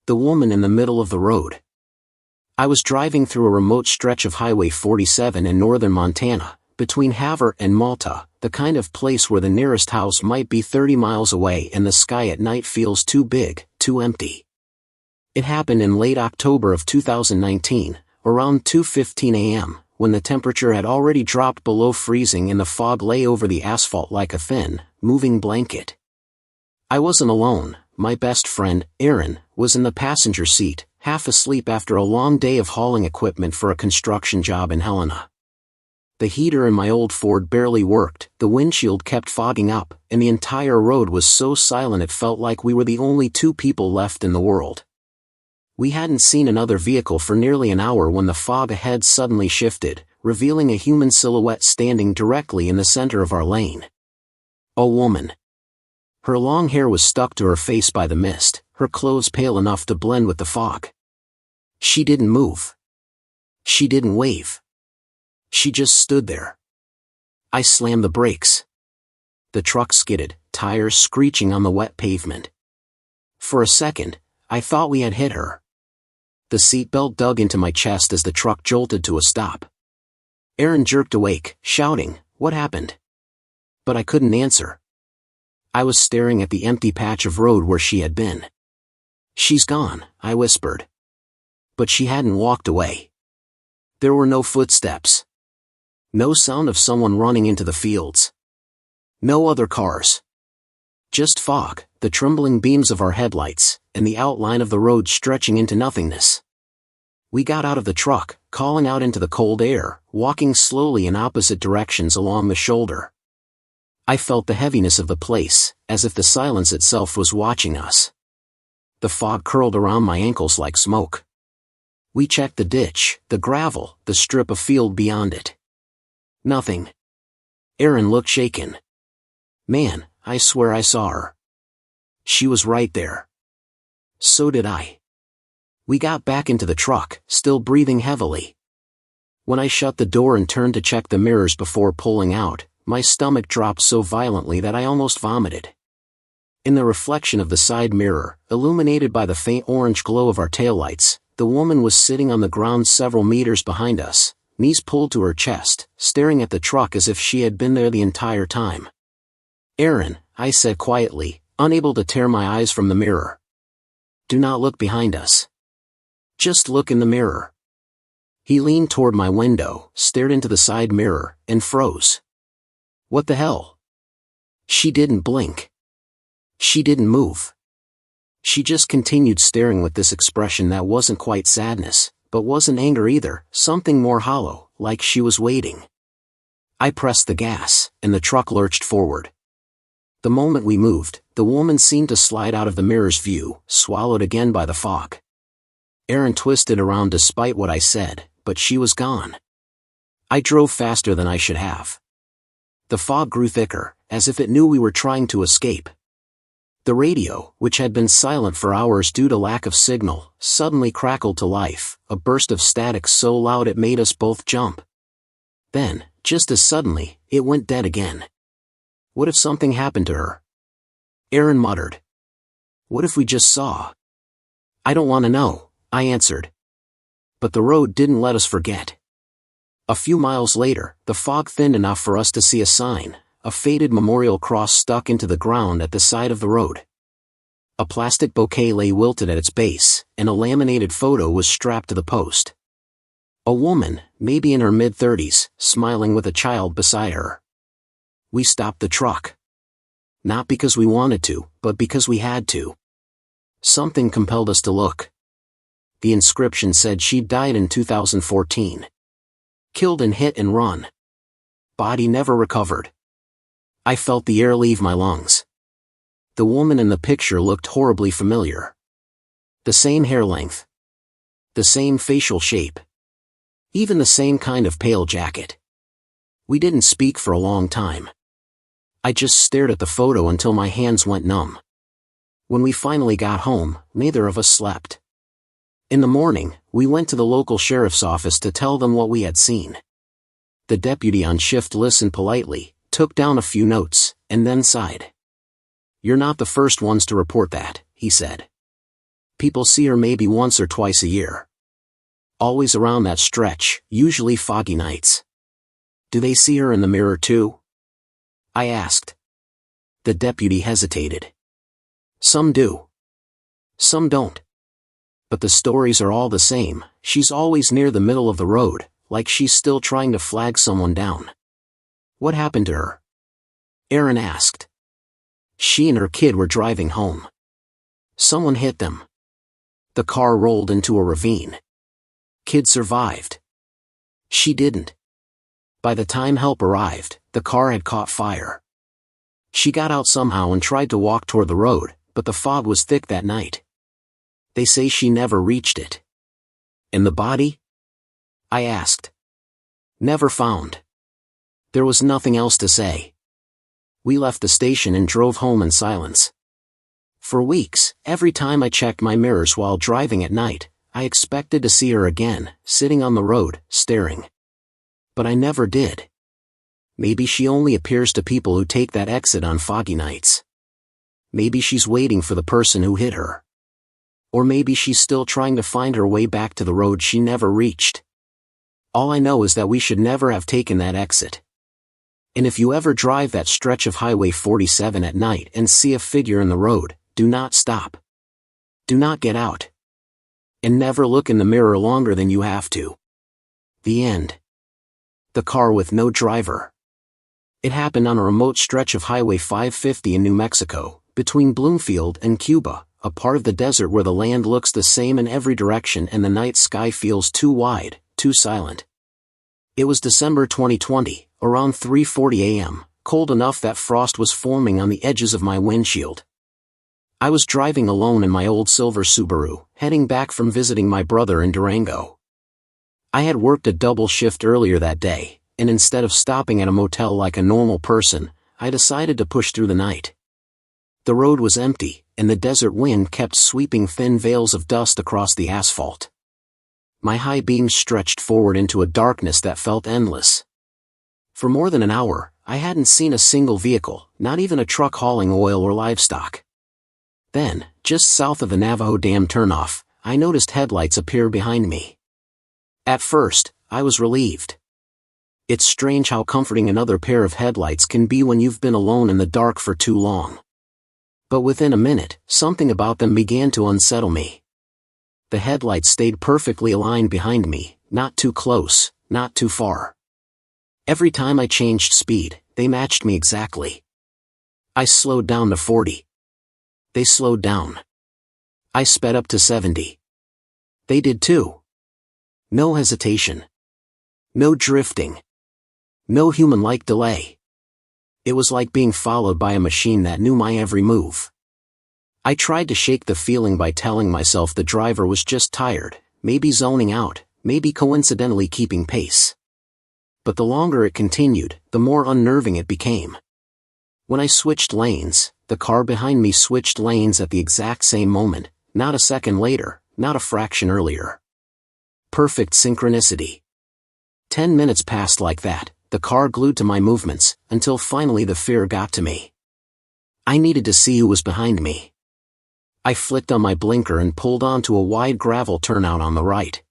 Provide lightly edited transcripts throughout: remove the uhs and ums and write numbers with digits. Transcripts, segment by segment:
The woman in the middle of the road. I was driving through a remote stretch of Highway 47 in northern Montana, between Havre and Malta, the kind of place where the nearest house might be 30 miles away and the sky at night feels too big, too empty. It happened in late October of 2019, around 2:15 a.m., when the temperature had already dropped below freezing and the fog lay over the asphalt like a thin, moving blanket. I wasn't alone. My best friend, Aaron, was in the passenger seat, half asleep after a long day of hauling equipment for a construction job in Helena. The heater in my old Ford barely worked, the windshield kept fogging up, and the entire road was so silent it felt like we were the only two people left in the world. We hadn't seen another vehicle for nearly an hour when the fog ahead suddenly shifted, revealing a human silhouette standing directly in the center of our lane. A woman. Her long hair was stuck to her face by the mist, her clothes pale enough to blend with the fog. She didn't move. She didn't wave. She just stood there. I slammed the brakes. The truck skidded, tires screeching on the wet pavement. For a second, I thought we had hit her. The seatbelt dug into my chest as the truck jolted to a stop. Aaron jerked awake, shouting, "What happened?" But I couldn't answer. I was staring at the empty patch of road where she had been. "She's gone," I whispered. But she hadn't walked away. There were no footsteps. No sound of someone running into the fields. No other cars. Just fog, the trembling beams of our headlights, and the outline of the road stretching into nothingness. We got out of the truck, calling out into the cold air, walking slowly in opposite directions along the shoulder. I felt the heaviness of the place, as if the silence itself was watching us. The fog curled around my ankles like smoke. We checked the ditch, the gravel, the strip of field beyond it. Nothing. Aaron looked shaken. "Man, I swear I saw her." She was right there. So did I. We got back into the truck, still breathing heavily. When I shut the door and turned to check the mirrors before pulling out, my stomach dropped so violently that I almost vomited. In the reflection of the side mirror, illuminated by the faint orange glow of our taillights, the woman was sitting on the ground several meters behind us, knees pulled to her chest, staring at the truck as if she had been there the entire time. "Aaron," I said quietly, unable to tear my eyes from the mirror. "Do not look behind us. Just look in the mirror." He leaned toward my window, stared into the side mirror, and froze. "What the hell?" She didn't blink. She didn't move. She just continued staring with this expression that wasn't quite sadness, but wasn't anger either, something more hollow, like she was waiting. I pressed the gas, and the truck lurched forward. The moment we moved, the woman seemed to slide out of the mirror's view, swallowed again by the fog. Aaron twisted around despite what I said, but she was gone. I drove faster than I should have. The fog grew thicker, as if it knew we were trying to escape. The radio, which had been silent for hours due to lack of signal, suddenly crackled to life, a burst of static so loud it made us both jump. Then, just as suddenly, it went dead again. What if something happened to her? Aaron muttered. What if we just saw? I don't want to know, I answered. But the road didn't let us forget. A few miles later, the fog thinned enough for us to see a sign, a faded memorial cross stuck into the ground at the side of the road. A plastic bouquet lay wilted at its base, and a laminated photo was strapped to the post. A woman, maybe in her mid-30s, smiling with a child beside her. We stopped the truck. Not because we wanted to, but because we had to. Something compelled us to look. The inscription said she'd died in 2014. Killed in hit and run. Body never recovered. I felt the air leave my lungs. The woman in the picture looked horribly familiar. The same hair length. The same facial shape. Even the same kind of pale jacket. We didn't speak for a long time. I just stared at the photo until my hands went numb. When we finally got home, neither of us slept. In the morning, we went to the local sheriff's office to tell them what we had seen. The deputy on shift listened politely, took down a few notes, and then sighed. You're not the first ones to report that, he said. People see her maybe once or twice a year. Always around that stretch, usually foggy nights. Do they see her in the mirror too? I asked. The deputy hesitated. Some do. Some don't. But the stories are all the same. She's always near the middle of the road, like she's still trying to flag someone down. What happened to her? Aaron asked. She and her kid were driving home. Someone hit them. The car rolled into a ravine. Kid survived. She didn't. By the time help arrived, the car had caught fire. She got out somehow and tried to walk toward the road, but the fog was thick that night. They say she never reached it. And the body? I asked. Never found. There was nothing else to say. We left the station and drove home in silence. For weeks, every time I checked my mirrors while driving at night, I expected to see her again, sitting on the road, staring. But I never did. Maybe she only appears to people who take that exit on foggy nights. Maybe she's waiting for the person who hit her. Or maybe she's still trying to find her way back to the road she never reached. All I know is that we should never have taken that exit. And if you ever drive that stretch of Highway 47 at night and see a figure in the road, do not stop. Do not get out. And never look in the mirror longer than you have to. The end. The car with no driver. It happened on a remote stretch of Highway 550 in New Mexico, between Bloomfield and Cuba, a part of the desert where the land looks the same in every direction and the night sky feels too wide, too silent. It was December 2020, around 3:40 a.m., cold enough that frost was forming on the edges of my windshield. I was driving alone in my old silver Subaru, heading back from visiting my brother in Durango. I had worked a double shift earlier that day, and instead of stopping at a motel like a normal person, I decided to push through the night. The road was empty, and the desert wind kept sweeping thin veils of dust across the asphalt. My high beams stretched forward into a darkness that felt endless. For more than an hour, I hadn't seen a single vehicle, not even a truck hauling oil or livestock. Then, just south of the Navajo Dam turnoff, I noticed headlights appear behind me. At first, I was relieved. It's strange how comforting another pair of headlights can be when you've been alone in the dark for too long. But within a minute, something about them began to unsettle me. The headlights stayed perfectly aligned behind me, not too close, not too far. Every time I changed speed, they matched me exactly. I slowed down to 40. They slowed down. I sped up to 70. They did too. No hesitation. No drifting. No human-like delay. It was like being followed by a machine that knew my every move. I tried to shake the feeling by telling myself the driver was just tired, maybe zoning out, maybe coincidentally keeping pace. But the longer it continued, the more unnerving it became. When I switched lanes, the car behind me switched lanes at the exact same moment, not a second later, not a fraction earlier. Perfect synchronicity. 10 minutes passed like that, the car glued to my movements, until finally the fear got to me. I needed to see who was behind me. I flicked on my blinker and pulled onto a wide gravel turnout on the right.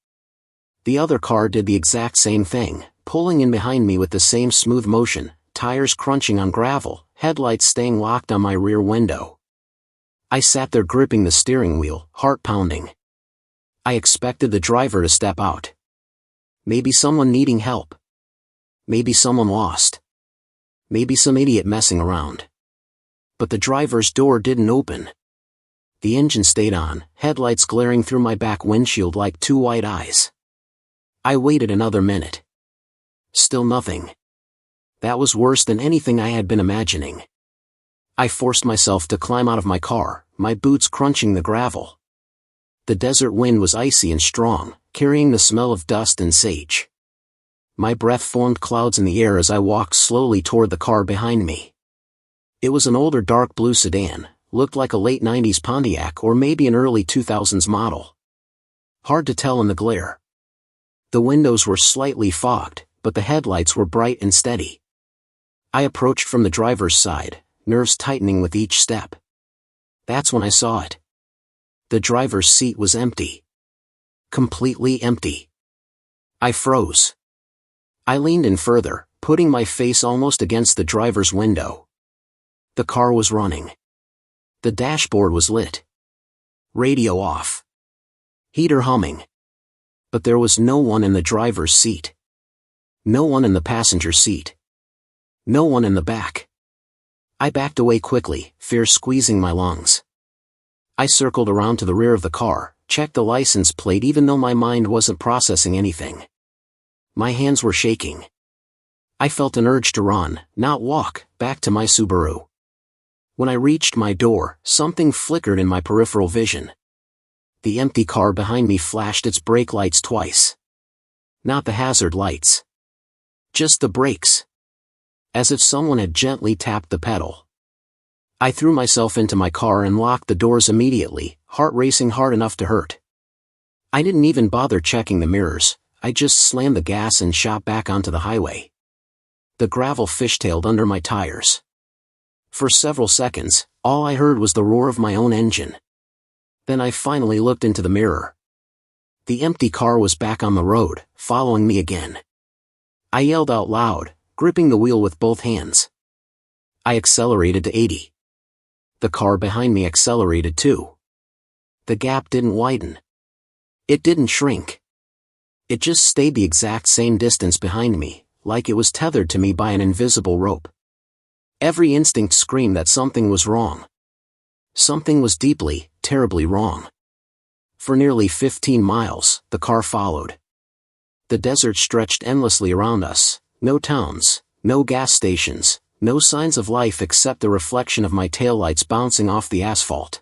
The other car did the exact same thing, pulling in behind me with the same smooth motion, tires crunching on gravel, headlights staying locked on my rear window. I sat there gripping the steering wheel, heart pounding. I expected the driver to step out. Maybe someone needing help. Maybe someone lost. Maybe some idiot messing around. But the driver's door didn't open. The engine stayed on, headlights glaring through my back windshield like two white eyes. I waited another minute. Still nothing. That was worse than anything I had been imagining. I forced myself to climb out of my car, my boots crunching the gravel. The desert wind was icy and strong, carrying the smell of dust and sage. My breath formed clouds in the air as I walked slowly toward the car behind me. It was an older dark blue sedan, looked like a late 90s Pontiac or maybe an early 2000s model. Hard to tell in the glare. The windows were slightly fogged, but the headlights were bright and steady. I approached from the driver's side, nerves tightening with each step. That's when I saw it. The driver's seat was empty. Completely empty. I froze. I leaned in further, putting my face almost against the driver's window. The car was running. The dashboard was lit. Radio off. Heater humming. But there was no one in the driver's seat. No one in the passenger seat. No one in the back. I backed away quickly, fear squeezing my lungs. I circled around to the rear of the car, checked the license plate even though my mind wasn't processing anything. My hands were shaking. I felt an urge to run, not walk, back to my Subaru. When I reached my door, something flickered in my peripheral vision. The empty car behind me flashed its brake lights twice. Not the hazard lights. Just the brakes. As if someone had gently tapped the pedal. I threw myself into my car and locked the doors immediately, heart racing hard enough to hurt. I didn't even bother checking the mirrors, I just slammed the gas and shot back onto the highway. The gravel fishtailed under my tires. For several seconds, all I heard was the roar of my own engine. Then I finally looked into the mirror. The empty car was back on the road, following me again. I yelled out loud, gripping the wheel with both hands. I accelerated to 80. The car behind me accelerated too. The gap didn't widen. It didn't shrink. It just stayed the exact same distance behind me, like it was tethered to me by an invisible rope. Every instinct screamed that something was wrong. Something was deeply, terribly wrong. For nearly 15 miles, the car followed. The desert stretched endlessly around us, no towns, no gas stations, no signs of life except the reflection of my taillights bouncing off the asphalt.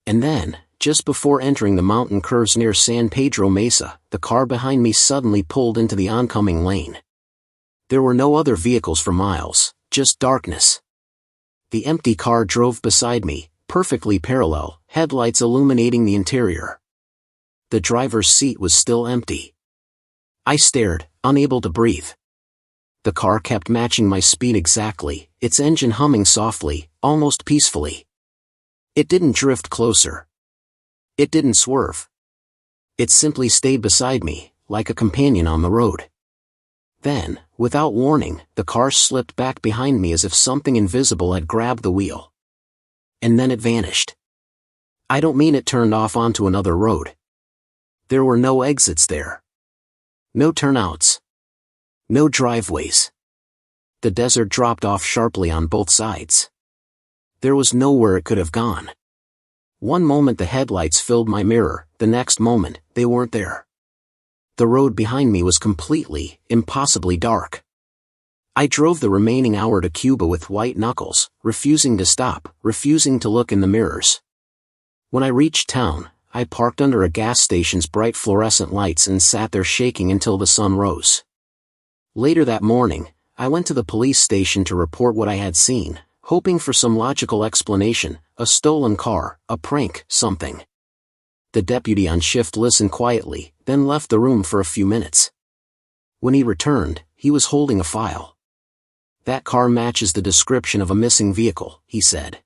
And then, just before entering the mountain curves near San Pedro Mesa, the car behind me suddenly pulled into the oncoming lane. There were no other vehicles for miles, just darkness. The empty car drove beside me, perfectly parallel, headlights illuminating the interior. The driver's seat was still empty. I stared, unable to breathe. The car kept matching my speed exactly, its engine humming softly, almost peacefully. It didn't drift closer. It didn't swerve. It simply stayed beside me, like a companion on the road. Then, without warning, the car slipped back behind me as if something invisible had grabbed the wheel. And then it vanished. I don't mean it turned off onto another road. There were no exits there. No turnouts. No driveways. The desert dropped off sharply on both sides. There was nowhere it could have gone. One moment the headlights filled my mirror, the next moment, they weren't there. The road behind me was completely, impossibly dark. I drove the remaining hour to Cuba with white knuckles, refusing to stop, refusing to look in the mirrors. When I reached town, I parked under a gas station's bright fluorescent lights and sat there shaking until the sun rose. Later that morning, I went to the police station to report what I had seen, hoping for some logical explanation, a stolen car, a prank, something. The deputy on shift listened quietly, then left the room for a few minutes. When he returned, he was holding a file. "That car matches the description of a missing vehicle," he said.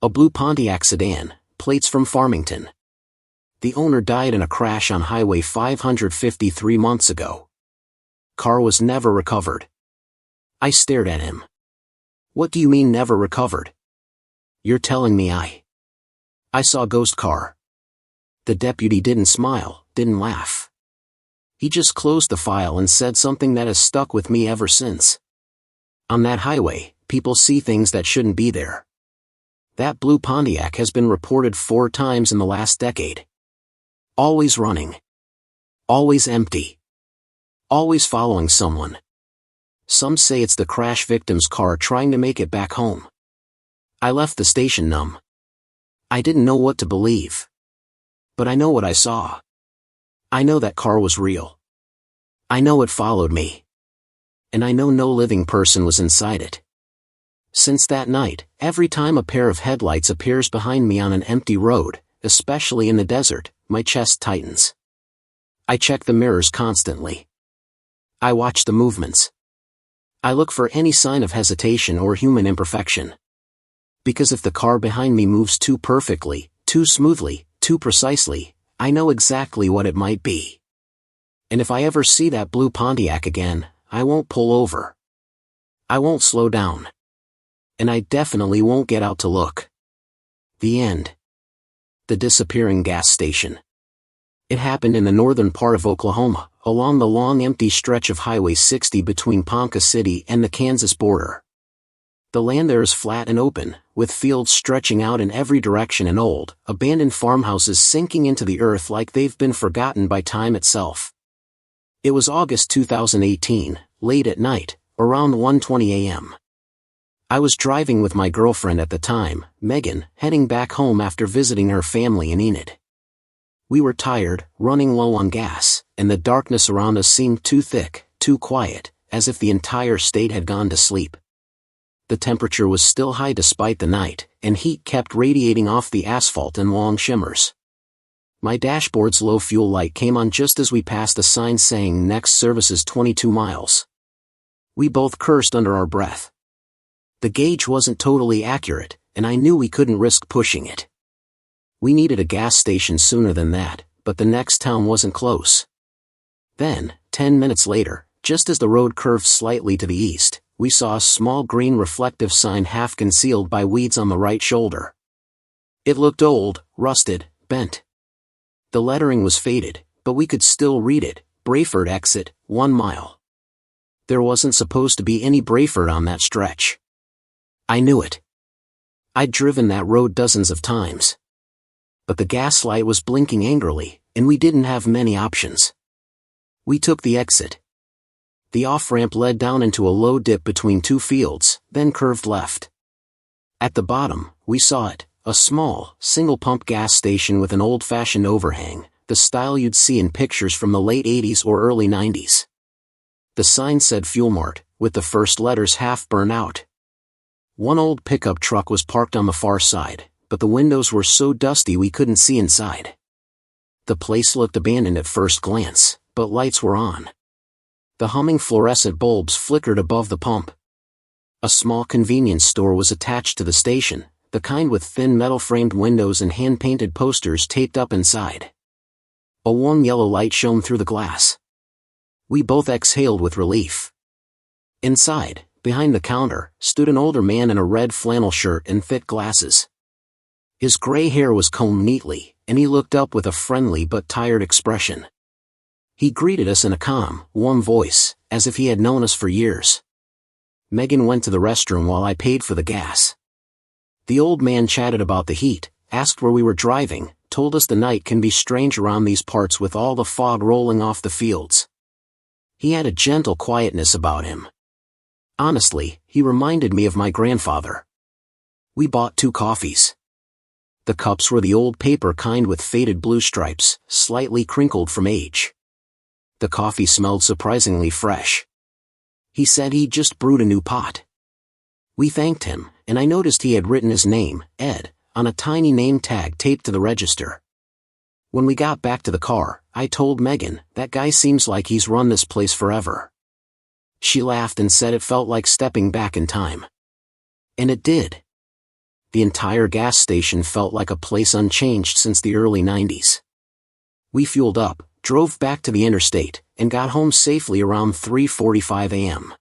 "A blue Pontiac sedan, plates from Farmington. The owner died in a crash on Highway 550 3 months ago. Car was never recovered." I stared at him. "What do you mean never recovered? You're telling me I saw a ghost car?" The deputy didn't smile, didn't laugh. He just closed the file and said something that has stuck with me ever since. "On that highway, people see things that shouldn't be there. That blue Pontiac has been reported 4 times in the last decade. Always running. Always empty. Always following someone. Some say it's the crash victim's car trying to make it back home." I left the station numb. I didn't know what to believe. But I know what I saw. I know that car was real. I know it followed me. And I know no living person was inside it. Since that night, every time a pair of headlights appears behind me on an empty road, especially in the desert, my chest tightens. I check the mirrors constantly. I watch the movements. I look for any sign of hesitation or human imperfection. Because if the car behind me moves too perfectly, too smoothly, too precisely. I know exactly what it might be. And if I ever see that blue Pontiac again, I won't pull over. I won't slow down. And I definitely won't get out to look. The end. The disappearing gas station. It happened in the northern part of Oklahoma, along the long empty stretch of Highway 60 between Ponca City and the Kansas border. The land there is flat and open, with fields stretching out in every direction and old, abandoned farmhouses sinking into the earth like they've been forgotten by time itself. It was August 2018, late at night, around 1:20 a.m. I was driving with my girlfriend at the time, Megan, heading back home after visiting her family in Enid. We were tired, running low on gas, and the darkness around us seemed too thick, too quiet, as if the entire state had gone to sleep. The temperature was still high despite the night, and heat kept radiating off the asphalt in long shimmers. My dashboard's low fuel light came on just as we passed a sign saying next service is 22 miles. We both cursed under our breath. The gauge wasn't totally accurate, and I knew we couldn't risk pushing it. We needed a gas station sooner than that, but the next town wasn't close. Then, 10 minutes later, just as the road curved slightly to the east, we saw a small green reflective sign half concealed by weeds on the right shoulder. It looked old, rusted, bent. The lettering was faded, but we could still read it, Brayford exit, 1 mile. There wasn't supposed to be any Brayford on that stretch. I knew it. I'd driven that road dozens of times. But the gas light was blinking angrily, and we didn't have many options. We took the exit. The off-ramp led down into a low dip between two fields, then curved left. At the bottom, we saw it, a small, single-pump gas station with an old-fashioned overhang, the style you'd see in pictures from the late 80s or early 90s. The sign said Fuel Mart, with the first letters half burned out. One old pickup truck was parked on the far side, but the windows were so dusty we couldn't see inside. The place looked abandoned at first glance, but lights were on. The humming fluorescent bulbs flickered above the pump. A small convenience store was attached to the station, the kind with thin metal-framed windows and hand-painted posters taped up inside. A warm yellow light shone through the glass. We both exhaled with relief. Inside, behind the counter, stood an older man in a red flannel shirt and thick glasses. His gray hair was combed neatly, and he looked up with a friendly but tired expression. He greeted us in a calm, warm voice, as if he had known us for years. Megan went to the restroom while I paid for the gas. The old man chatted about the heat, asked where we were driving, told us the night can be strange around these parts with all the fog rolling off the fields. He had a gentle quietness about him. Honestly, he reminded me of my grandfather. We bought 2 coffees. The cups were the old paper kind with faded blue stripes, slightly crinkled from age. The coffee smelled surprisingly fresh. He said he'd just brewed a new pot. We thanked him, and I noticed he had written his name, Ed, on a tiny name tag taped to the register. When we got back to the car, I told Megan, that guy seems like he's run this place forever. She laughed and said it felt like stepping back in time. And it did. The entire gas station felt like a place unchanged since the early 90s. We fueled up, drove back to the interstate, and got home safely around 3:45 a.m.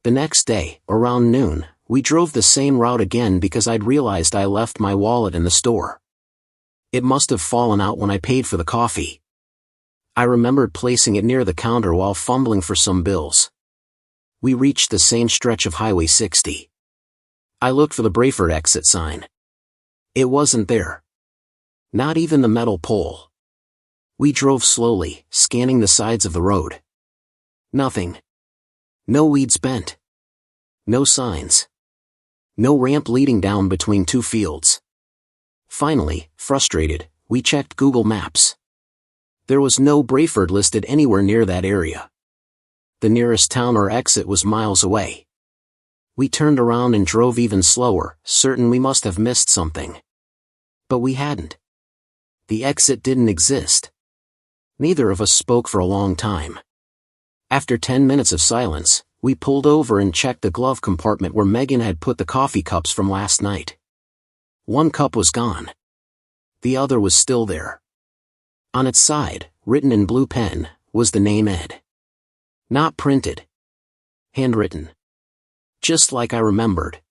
The next day, around noon, we drove the same route again because I'd realized I left my wallet in the store. It must have fallen out when I paid for the coffee. I remembered placing it near the counter while fumbling for some bills. We reached the same stretch of Highway 60. I looked for the Brayford exit sign. It wasn't there. Not even the metal pole. We drove slowly, scanning the sides of the road. Nothing. No weeds bent. No signs. No ramp leading down between 2 fields. Finally, frustrated, we checked Google Maps. There was no Brayford listed anywhere near that area. The nearest town or exit was miles away. We turned around and drove even slower, certain we must have missed something. But we hadn't. The exit didn't exist. Neither of us spoke for a long time. After 10 minutes of silence, we pulled over and checked the glove compartment where Megan had put the coffee cups from last night. 1 cup was gone. The other was still there. On its side, written in blue pen, was the name Ed. Not printed. Handwritten. Just like I remembered.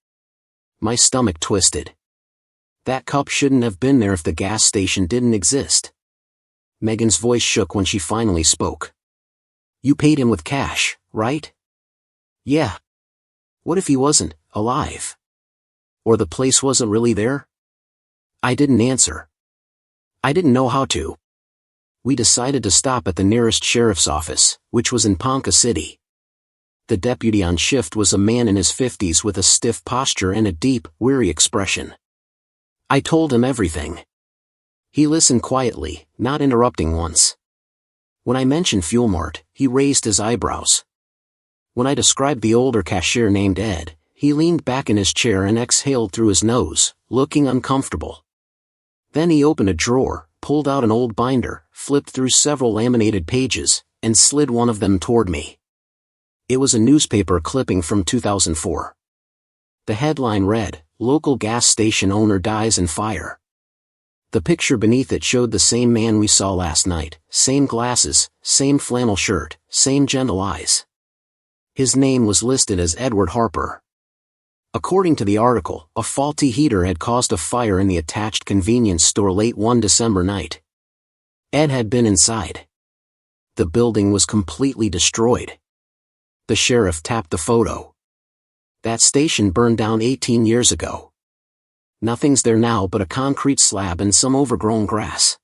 My stomach twisted. That cup shouldn't have been there if the gas station didn't exist. Megan's voice shook when she finally spoke. You paid him with cash, right? Yeah. What if he wasn't alive? Or the place wasn't really there? I didn't answer. I didn't know how to. We decided to stop at the nearest sheriff's office, which was in Ponca City. The deputy on shift was a man in his 50s with a stiff posture and a deep, weary expression. I told him everything. He listened quietly, not interrupting once. When I mentioned Fuel Mart, he raised his eyebrows. When I described the older cashier named Ed, he leaned back in his chair and exhaled through his nose, looking uncomfortable. Then he opened a drawer, pulled out an old binder, flipped through several laminated pages, and slid one of them toward me. It was a newspaper clipping from 2004. The headline read, "Local gas station owner dies in fire." The picture beneath it showed the same man we saw last night, same glasses, same flannel shirt, same gentle eyes. His name was listed as Edward Harper. According to the article, a faulty heater had caused a fire in the attached convenience store late one December night. Ed had been inside. The building was completely destroyed. The sheriff tapped the photo. That station burned down 18 years ago. Nothing's there now but a concrete slab and some overgrown grass.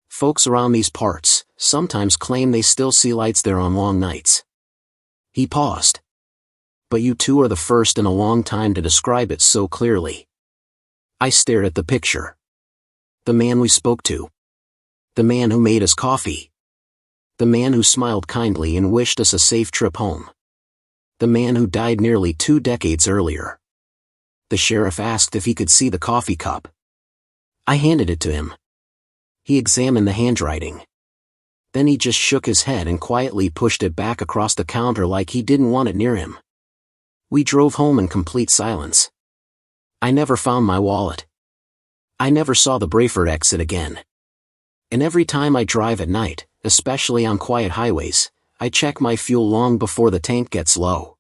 Folks around these parts sometimes claim they still see lights there on long nights. He paused. But you two are the first in a long time to describe it so clearly. I stared at the picture. The man we spoke to. The man who made us coffee. The man who smiled kindly and wished us a safe trip home. The man who died nearly 2 decades earlier. The sheriff asked if he could see the coffee cup. I handed it to him. He examined the handwriting. Then he just shook his head and quietly pushed it back across the counter like he didn't want it near him. We drove home in complete silence. I never found my wallet. I never saw the Brayford exit again. And every time I drive at night, especially on quiet highways, I check my fuel long before the tank gets low.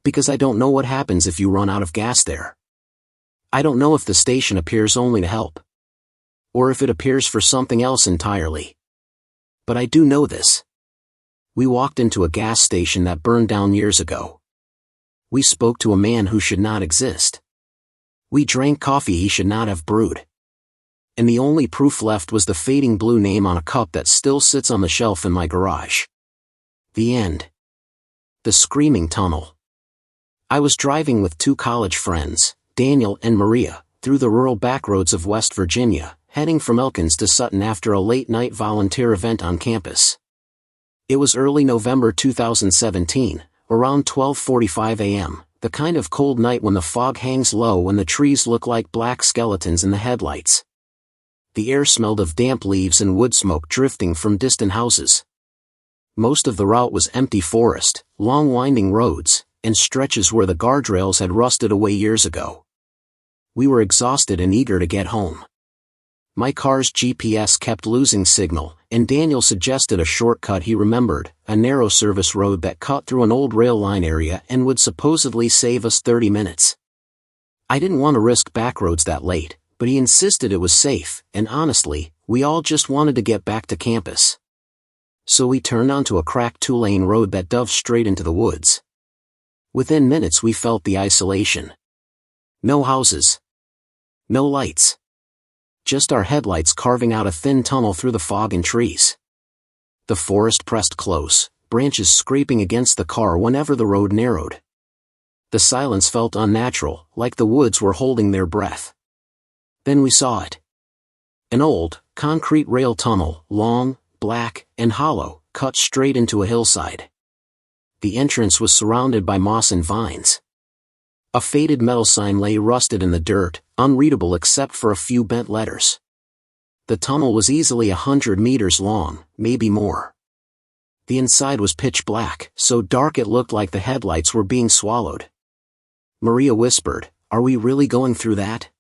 Because I don't know what happens if you run out of gas there. I don't know if the station appears only to help. Or if it appears for something else entirely. But I do know this. We walked into a gas station that burned down years ago. We spoke to a man who should not exist. We drank coffee he should not have brewed. And the only proof left was the fading blue name on a cup that still sits on the shelf in my garage. The end. The screaming tunnel. I was driving with 2 college friends, Daniel and Maria, through the rural backroads of West Virginia, heading from Elkins to Sutton after a late-night volunteer event on campus. It was early November 2017, around 12:45 a.m., the kind of cold night when the fog hangs low and the trees look like black skeletons in the headlights. The air smelled of damp leaves and wood smoke drifting from distant houses. Most of the route was empty forest, long winding roads, and stretches where the guardrails had rusted away years ago. We were exhausted and eager to get home. My car's GPS kept losing signal, and Daniel suggested a shortcut he remembered, a narrow service road that cut through an old rail line area and would supposedly save us 30 minutes. I didn't want to risk backroads that late, but he insisted it was safe, and honestly, we all just wanted to get back to campus. So we turned onto a cracked 2-lane road that dove straight into the woods. Within minutes we felt the isolation. No houses. No lights. Just our headlights carving out a thin tunnel through the fog and trees. The forest pressed close, branches scraping against the car whenever the road narrowed. The silence felt unnatural, like the woods were holding their breath. Then we saw it. An old, concrete rail tunnel, long, black, and hollow, cut straight into a hillside. The entrance was surrounded by moss and vines. A faded metal sign lay rusted in the dirt, unreadable except for a few bent letters. The tunnel was easily 100 meters long, maybe more. The inside was pitch black, so dark it looked like the headlights were being swallowed. Maria whispered, "Are we really going through that?"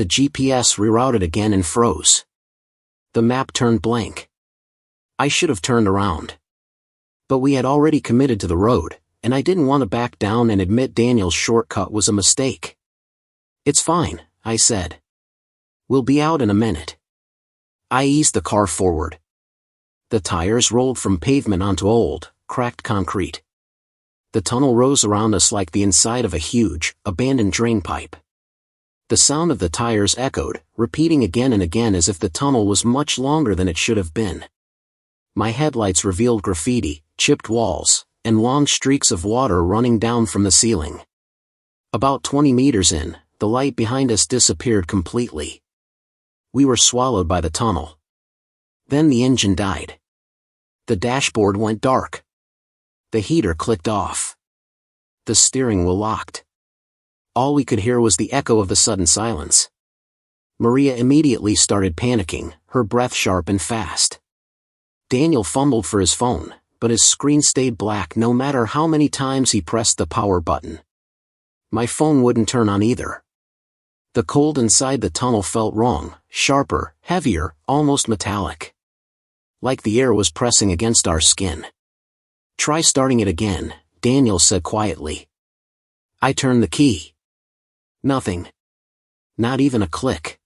The GPS rerouted again and froze. The map turned blank. I should have turned around. But we had already committed to the road, and I didn't want to back down and admit Daniel's shortcut was a mistake. "It's fine," I said. "We'll be out in a minute." I eased the car forward. The tires rolled from pavement onto old, cracked concrete. The tunnel rose around us like the inside of a huge, abandoned drainpipe. The sound of the tires echoed, repeating again and again as if the tunnel was much longer than it should have been. My headlights revealed graffiti, chipped walls, and long streaks of water running down from the ceiling. About 20 meters in, the light behind us disappeared completely. We were swallowed by the tunnel. Then the engine died. The dashboard went dark. The heater clicked off. The steering wheel locked. All we could hear was the echo of the sudden silence. Maria immediately started panicking, her breath sharp and fast. Daniel fumbled for his phone, but his screen stayed black no matter how many times he pressed the power button. My phone wouldn't turn on either. The cold inside the tunnel felt wrong, sharper, heavier, almost metallic. Like the air was pressing against our skin. "Try starting it again," Daniel said quietly. I turned the key. Nothing. Not even a click.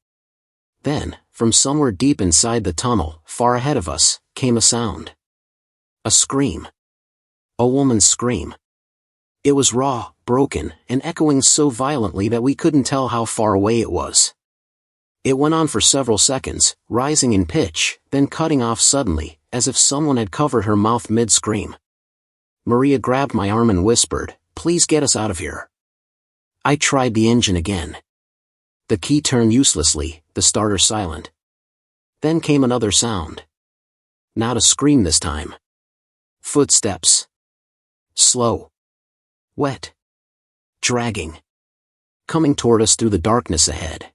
Then, from somewhere deep inside the tunnel, far ahead of us, came a sound. A scream. A woman's scream. It was raw, broken, and echoing so violently that we couldn't tell how far away it was. It went on for several seconds, rising in pitch, then cutting off suddenly, as if someone had covered her mouth mid-scream. Maria grabbed my arm and whispered, "Please get us out of here." I tried the engine again. The key turned uselessly, the starter silent. Then came another sound. Not a scream this time. Footsteps. Slow. Wet. Dragging. Coming toward us through the darkness ahead.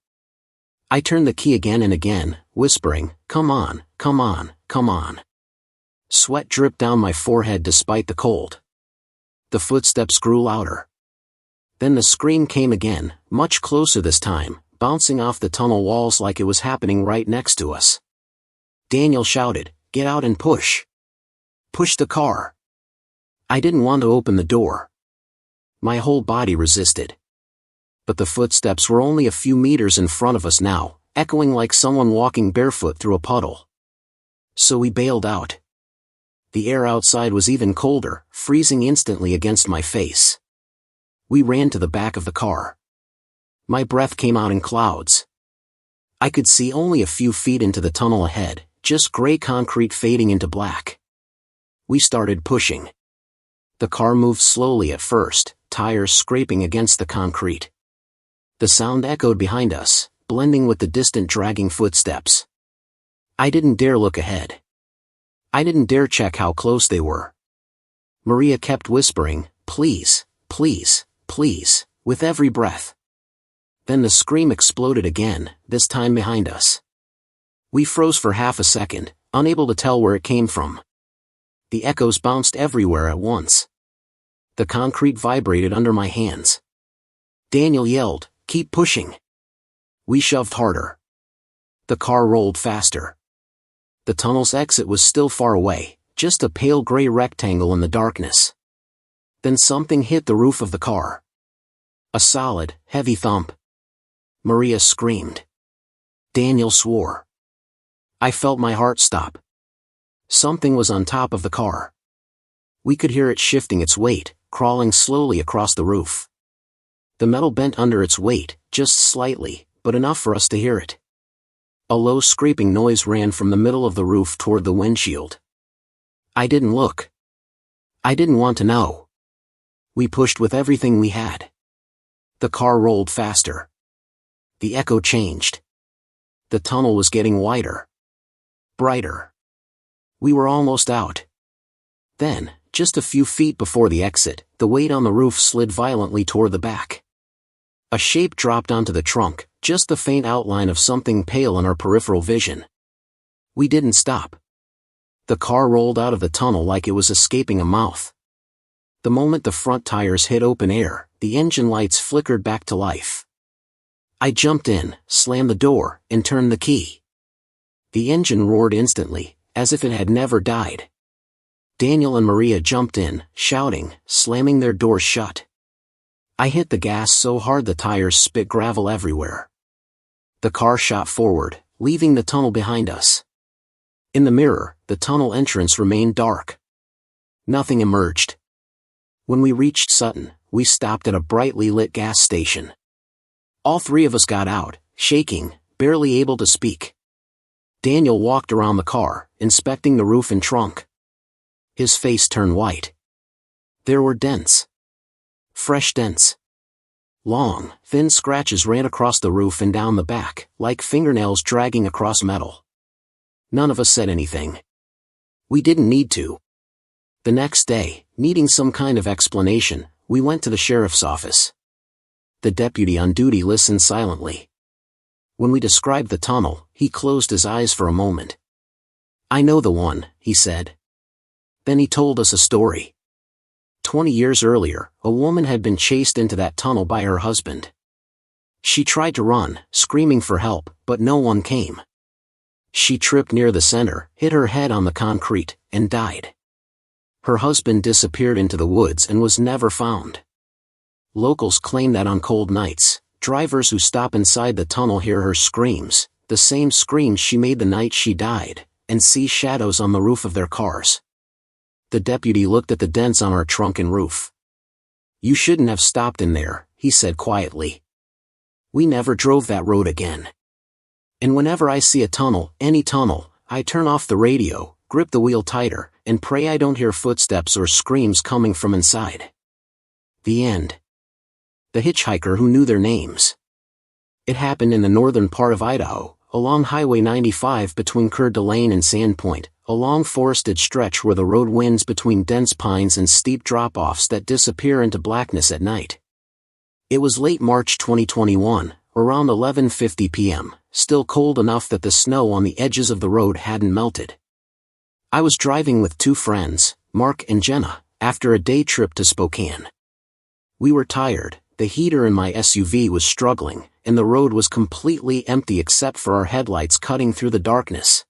I turned the key again and again, whispering, "Come on, come on, come on." Sweat dripped down my forehead despite the cold. The footsteps grew louder. Then the scream came again, much closer this time, bouncing off the tunnel walls like it was happening right next to us. Daniel shouted, "Get out and push. Push the car." I didn't want to open the door. My whole body resisted. But the footsteps were only a few meters in front of us now, echoing like someone walking barefoot through a puddle. So we bailed out. The air outside was even colder, freezing instantly against my face. We ran to the back of the car. My breath came out in clouds. I could see only a few feet into the tunnel ahead, just gray concrete fading into black. We started pushing. The car moved slowly at first, tires scraping against the concrete. The sound echoed behind us, blending with the distant dragging footsteps. I didn't dare look ahead. I didn't dare check how close they were. Maria kept whispering, "Please, please, please," with every breath. Then the scream exploded again, this time behind us. We froze for half a second, unable to tell where it came from. The echoes bounced everywhere at once. The concrete vibrated under my hands. Daniel yelled, "Keep pushing." We shoved harder. The car rolled faster. The tunnel's exit was still far away, just a pale gray rectangle in the darkness. Then something hit the roof of the car. A solid, heavy thump. Maria screamed. Daniel swore. I felt my heart stop. Something was on top of the car. We could hear it shifting its weight, crawling slowly across the roof. The metal bent under its weight, just slightly, but enough for us to hear it. A low scraping noise ran from the middle of the roof toward the windshield. I didn't look. I didn't want to know. We pushed with everything we had. The car rolled faster. The echo changed. The tunnel was getting wider. Brighter. We were almost out. Then, just a few feet before the exit, the weight on the roof slid violently toward the back. A shape dropped onto the trunk, just the faint outline of something pale in our peripheral vision. We didn't stop. The car rolled out of the tunnel like it was escaping a mouth. The moment the front tires hit open air, the engine lights flickered back to life. I jumped in, slammed the door, and turned the key. The engine roared instantly, as if it had never died. Daniel and Maria jumped in, shouting, slamming their doors shut. I hit the gas so hard the tires spit gravel everywhere. The car shot forward, leaving the tunnel behind us. In the mirror, the tunnel entrance remained dark. Nothing emerged. When we reached Sutton, we stopped at a brightly lit gas station. All three of us got out, shaking, barely able to speak. Daniel walked around the car, inspecting the roof and trunk. His face turned white. There were dents. Fresh dents. Long, thin scratches ran across the roof and down the back, like fingernails dragging across metal. None of us said anything. We didn't need to. The next day, needing some kind of explanation, we went to the sheriff's office. The deputy on duty listened silently. When we described the tunnel, he closed his eyes for a moment. "I know the one," he said. Then he told us a story. 20 years earlier, a woman had been chased into that tunnel by her husband. She tried to run, screaming for help, but no one came. She tripped near the center, hit her head on the concrete, and died. Her husband disappeared into the woods and was never found. Locals claim that on cold nights, drivers who stop inside the tunnel hear her screams, the same screams she made the night she died, and see shadows on the roof of their cars. The deputy looked at the dents on our trunk and roof. "You shouldn't have stopped in there," he said quietly. We never drove that road again. And whenever I see a tunnel, any tunnel, I turn off the radio, grip the wheel tighter, and pray I don't hear footsteps or screams coming from inside. The end. The hitchhiker who knew their names. It happened in the northern part of Idaho, along Highway 95 between Coeur d'Alene and Sandpoint, a long forested stretch where the road winds between dense pines and steep drop-offs that disappear into blackness at night. It was late March 2021, around 11:50 p.m., still cold enough that the snow on the edges of the road hadn't melted. I was driving with two friends, Mark and Jenna, after a day trip to Spokane. We were tired, the heater in my SUV was struggling, and the road was completely empty except for our headlights cutting through the darkness.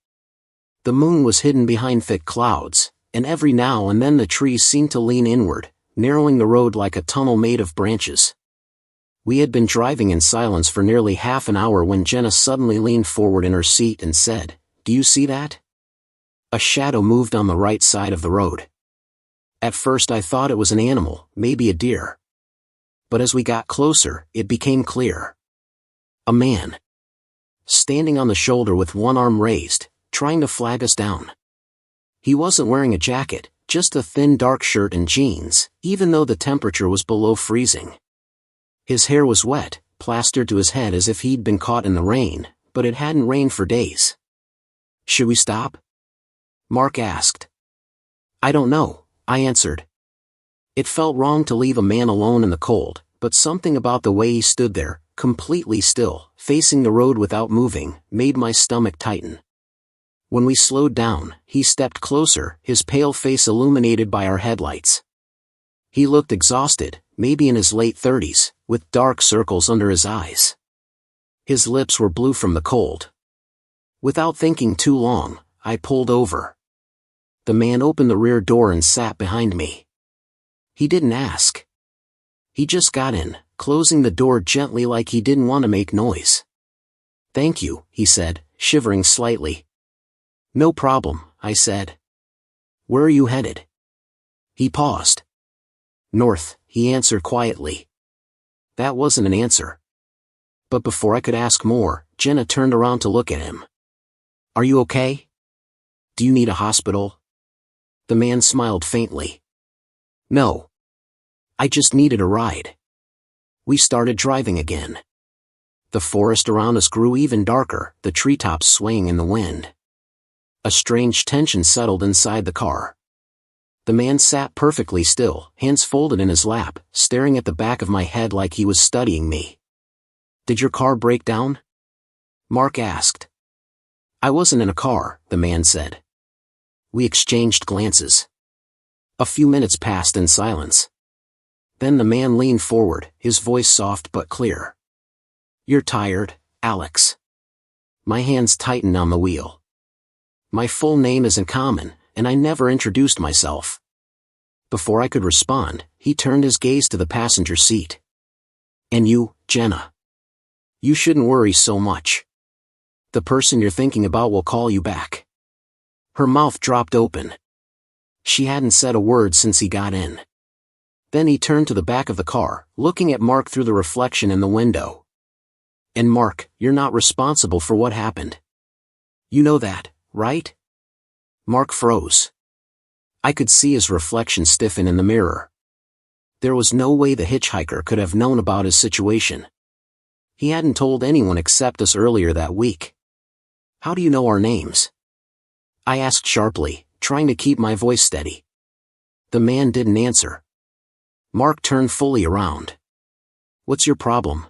The moon was hidden behind thick clouds, and every now and then the trees seemed to lean inward, narrowing the road like a tunnel made of branches. We had been driving in silence for nearly half an hour when Jenna suddenly leaned forward in her seat and said, "Do you see that?" A shadow moved on the right side of the road. At first I thought it was an animal, maybe a deer. But as we got closer, it became clear. A man. Standing on the shoulder with one arm raised, trying to flag us down. He wasn't wearing a jacket, just a thin dark shirt and jeans, even though the temperature was below freezing. His hair was wet, plastered to his head as if he'd been caught in the rain, but it hadn't rained for days. "Should we stop?" Mark asked. "I don't know," I answered. It felt wrong to leave a man alone in the cold, but something about the way he stood there, completely still, facing the road without moving, made my stomach tighten. When we slowed down, he stepped closer, his pale face illuminated by our headlights. He looked exhausted, maybe in his late 30s, with dark circles under his eyes. His lips were blue from the cold. Without thinking too long, I pulled over. The man opened the rear door and sat behind me. He didn't ask. He just got in, closing the door gently like he didn't want to make noise. "Thank you," he said, shivering slightly. "No problem," I said. "Where are you headed?" He paused. "North," he answered quietly. That wasn't an answer. But before I could ask more, Jenna turned around to look at him. "Are you okay? Do you need a hospital?" The man smiled faintly. "No. I just needed a ride." We started driving again. The forest around us grew even darker, the treetops swaying in the wind. A strange tension settled inside the car. The man sat perfectly still, hands folded in his lap, staring at the back of my head like he was studying me. "Did your car break down?" Mark asked. "I wasn't in a car," the man said. We exchanged glances. A few minutes passed in silence. Then the man leaned forward, his voice soft but clear. You're tired, Alex. My hands tightened on the wheel. My full name isn't common, and I never introduced myself. Before I could respond, he turned his gaze to the passenger seat. And you, Jenna. You shouldn't worry so much. The person you're thinking about will call you back. Her mouth dropped open. She hadn't said a word since he got in. Then he turned to the back of the car, looking at Mark through the reflection in the window. And Mark, you're not responsible for what happened. You know that, right? Mark froze. I could see his reflection stiffen in the mirror. There was no way the hitchhiker could have known about his situation. He hadn't told anyone except us earlier that week. How do you know our names? I asked sharply, trying to keep my voice steady. The man didn't answer. Mark turned fully around. What's your problem?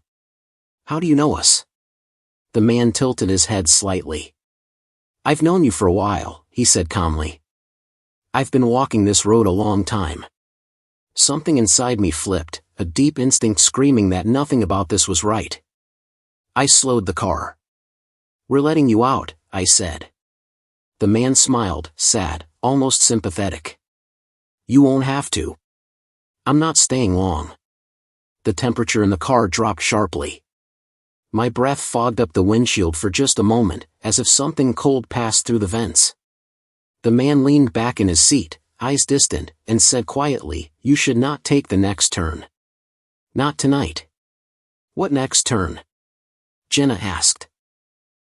How do you know us? The man tilted his head slightly. I've known you for a while, he said calmly. I've been walking this road a long time. Something inside me flipped, a deep instinct screaming that nothing about this was right. I slowed the car. We're letting you out, I said. The man smiled, sad, almost sympathetic. You won't have to. I'm not staying long. The temperature in the car dropped sharply. My breath fogged up the windshield for just a moment, as if something cold passed through the vents. The man leaned back in his seat, eyes distant, and said quietly, You should not take the next turn. Not tonight. What next turn? Jenna asked.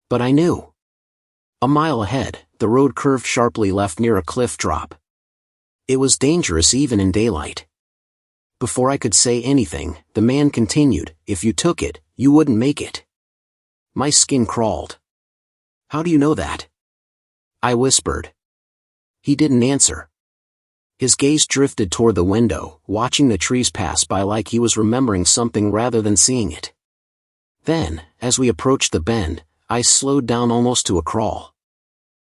But I knew. A mile ahead, the road curved sharply left near a cliff drop. It was dangerous even in daylight. Before I could say anything, the man continued, If you took it, you wouldn't make it. My skin crawled. How do you know that? I whispered. He didn't answer. His gaze drifted toward the window, watching the trees pass by like he was remembering something rather than seeing it. Then, as we approached the bend, I slowed down almost to a crawl.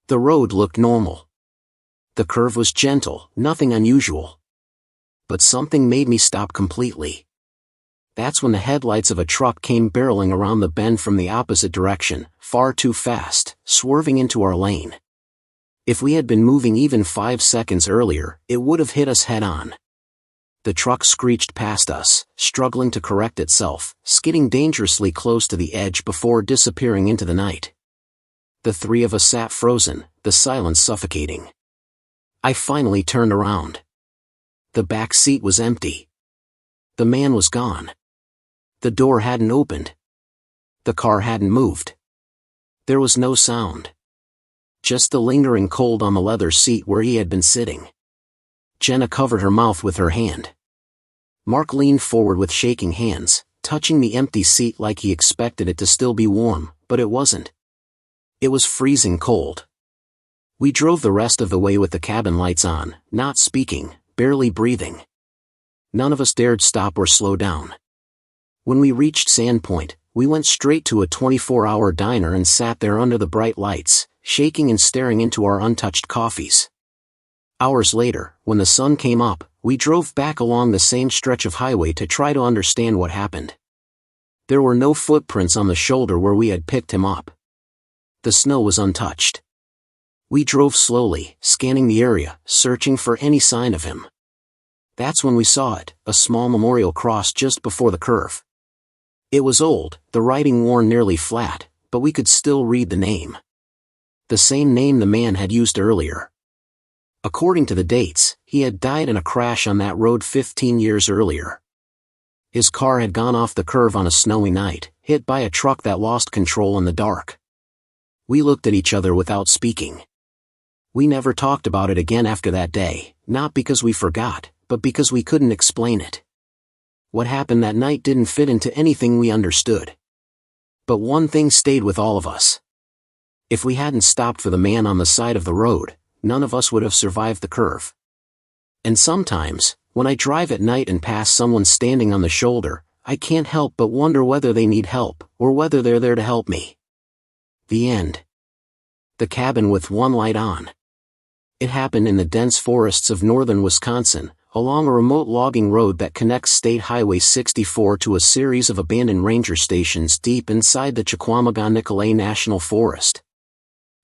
The road looked normal. The curve was gentle, nothing unusual. But something made me stop completely. That's when the headlights of a truck came barreling around the bend from the opposite direction, far too fast, swerving into our lane. If we had been moving even 5 seconds earlier, it would have hit us head-on. The truck screeched past us, struggling to correct itself, skidding dangerously close to the edge before disappearing into the night. The three of us sat frozen, the silence suffocating. I finally turned around. The back seat was empty. The man was gone. The door hadn't opened. The car hadn't moved. There was no sound. Just the lingering cold on the leather seat where he had been sitting. Jenna covered her mouth with her hand. Mark leaned forward with shaking hands, touching the empty seat like he expected it to still be warm, but it wasn't. It was freezing cold. We drove the rest of the way with the cabin lights on, not speaking, barely breathing. None of us dared stop or slow down. When we reached Sandpoint, we went straight to a 24-hour diner and sat there under the bright lights, shaking and staring into our untouched coffees. Hours later, when the sun came up, we drove back along the same stretch of highway to try to understand what happened. There were no footprints on the shoulder where we had picked him up. The snow was untouched. We drove slowly, scanning the area, searching for any sign of him. That's when we saw it, a small memorial cross just before the curve. It was old, the writing worn nearly flat, but we could still read the name. The same name the man had used earlier. According to the dates, he had died in a crash on that road 15 years earlier. His car had gone off the curve on a snowy night, hit by a truck that lost control in the dark. We looked at each other without speaking. We never talked about it again after that day, not because we forgot, but because we couldn't explain it. What happened that night didn't fit into anything we understood. But one thing stayed with all of us. If we hadn't stopped for the man on the side of the road, none of us would have survived the curve. And sometimes, when I drive at night and pass someone standing on the shoulder, I can't help but wonder whether they need help, or whether they're there to help me. The end. The cabin with one light on. It happened in the dense forests of northern Wisconsin, along a remote logging road that connects State Highway 64 to a series of abandoned ranger stations deep inside the Chequamegon-Nicolet National Forest.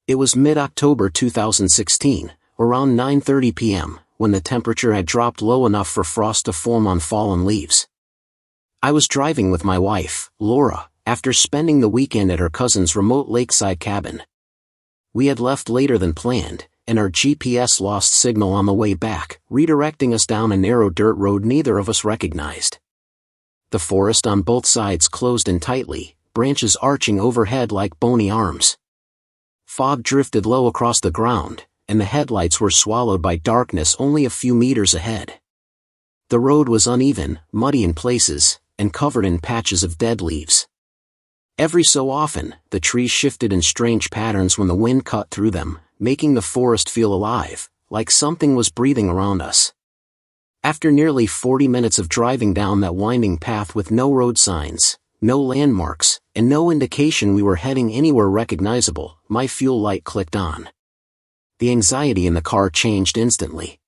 It was mid-October 2016, around 9:30 p.m., when the temperature had dropped low enough for frost to form on fallen leaves. I was driving with my wife, Laura, after spending the weekend at her cousin's remote lakeside cabin. We had left later than planned, and our GPS lost signal on the way back, redirecting us down a narrow dirt road neither of us recognized. The forest on both sides closed in tightly, branches arching overhead like bony arms. Fog drifted low across the ground, and the headlights were swallowed by darkness only a few meters ahead. The road was uneven, muddy in places, and covered in patches of dead leaves. Every so often, the trees shifted in strange patterns when the wind cut through them, making the forest feel alive, like something was breathing around us. After nearly 40 minutes of driving down that winding path with no road signs, no landmarks, and no indication we were heading anywhere recognizable, my fuel light clicked on. The anxiety in the car changed instantly.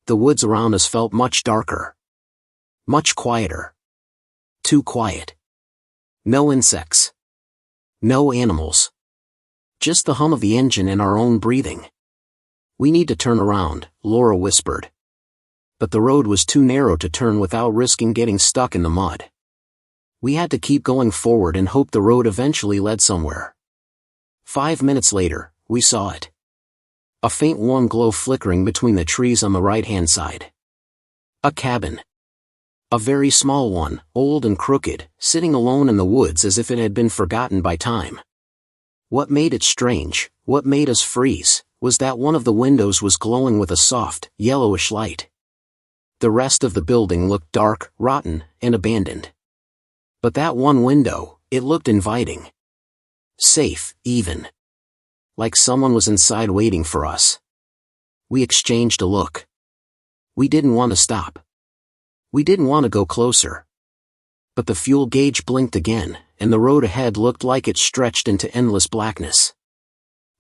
The woods around us felt much darker. Much quieter. Too quiet. No insects. No animals. Just the hum of the engine and our own breathing. "We need to turn around," Laura whispered. But the road was too narrow to turn without risking getting stuck in the mud. We had to keep going forward and hope the road eventually led somewhere. 5 minutes later, we saw it. A faint warm glow flickering between the trees on the right-hand side. A cabin. A very small one, old and crooked, sitting alone in the woods as if it had been forgotten by time. What made it strange, what made us freeze, was that one of the windows was glowing with a soft, yellowish light. The rest of the building looked dark, rotten, and abandoned. But that one window, it looked inviting. Safe, even. Like someone was inside waiting for us. We exchanged a look. We didn't want to stop. We didn't want to go closer. But the fuel gauge blinked again, and the road ahead looked like it stretched into endless blackness.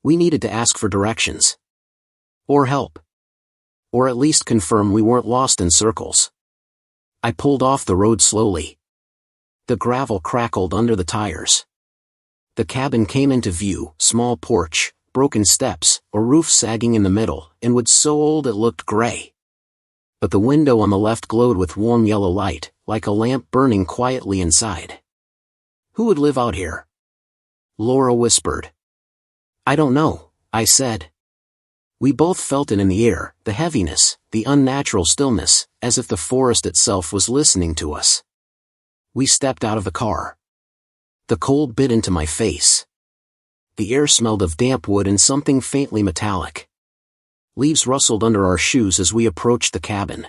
We needed to ask for directions. Or help. Or at least confirm we weren't lost in circles. I pulled off the road slowly. The gravel crackled under the tires. The cabin came into view, small porch, broken steps, a roof sagging in the middle, and wood so old it looked gray. But the window on the left glowed with warm yellow light, like a lamp burning quietly inside. "Who would live out here?" Laura whispered. "I don't know," I said. We both felt it in the air, the heaviness, the unnatural stillness, as if the forest itself was listening to us. We stepped out of the car. The cold bit into my face. The air smelled of damp wood and something faintly metallic. Leaves rustled under our shoes as we approached the cabin.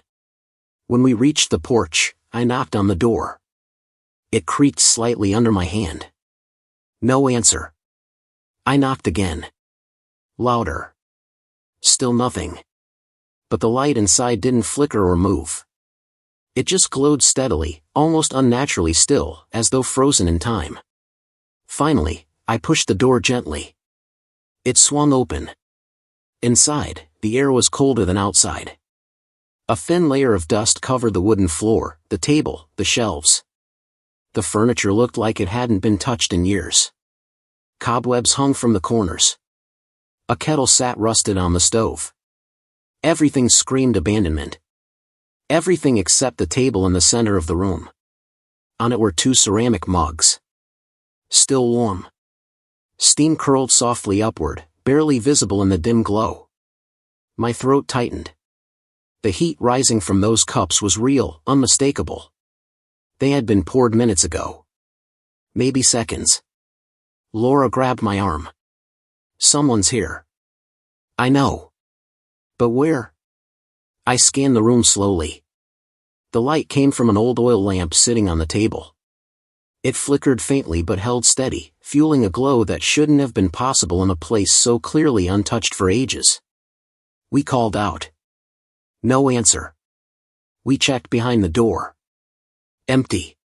When we reached the porch, I knocked on the door. It creaked slightly under my hand. No answer. I knocked again. Louder. Still nothing. But the light inside didn't flicker or move. It just glowed steadily, almost unnaturally still, as though frozen in time. Finally, I pushed the door gently. It swung open. Inside, the air was colder than outside. A thin layer of dust covered the wooden floor, the table, the shelves. The furniture looked like it hadn't been touched in years. Cobwebs hung from the corners. A kettle sat rusted on the stove. Everything screamed abandonment. Everything except the table in the center of the room. On it were 2 ceramic mugs. Still warm. Steam curled softly upward, barely visible in the dim glow. My throat tightened. The heat rising from those cups was real, unmistakable. They had been poured minutes ago. Maybe seconds. Laura grabbed my arm. "Someone's here." "I know. But where?" I scanned the room slowly. The light came from an old oil lamp sitting on the table. It flickered faintly but held steady, fueling a glow that shouldn't have been possible in a place so clearly untouched for ages. We called out. No answer. We checked behind the door. Empty.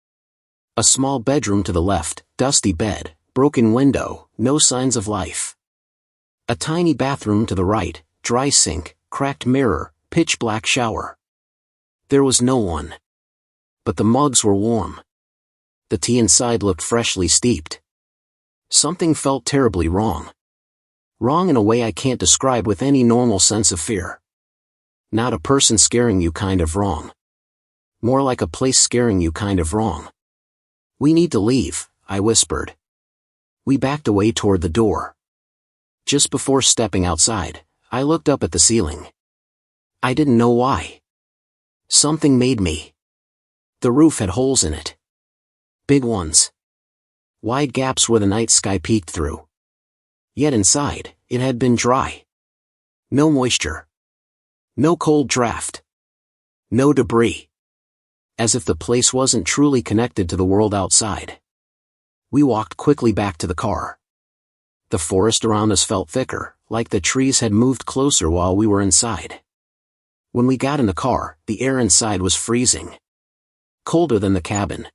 A small bedroom to the left, dusty bed, broken window, no signs of life. A tiny bathroom to the right, dry sink, cracked mirror, pitch black shower. There was no one. But the mugs were warm. The tea inside looked freshly steeped. Something felt terribly wrong. Wrong in a way I can't describe with any normal sense of fear. Not a person scaring you kind of wrong. More like a place scaring you kind of wrong. "We need to leave," I whispered. We backed away toward the door. Just before stepping outside, I looked up at the ceiling. I didn't know why. Something made me. The roof had holes in it. Big ones. Wide gaps where the night sky peeked through. Yet inside, it had been dry. No moisture. No cold draft. No debris. As if the place wasn't truly connected to the world outside. We walked quickly back to the car. The forest around us felt thicker, like the trees had moved closer while we were inside. When we got in the car, the air inside was freezing. Colder than the cabin.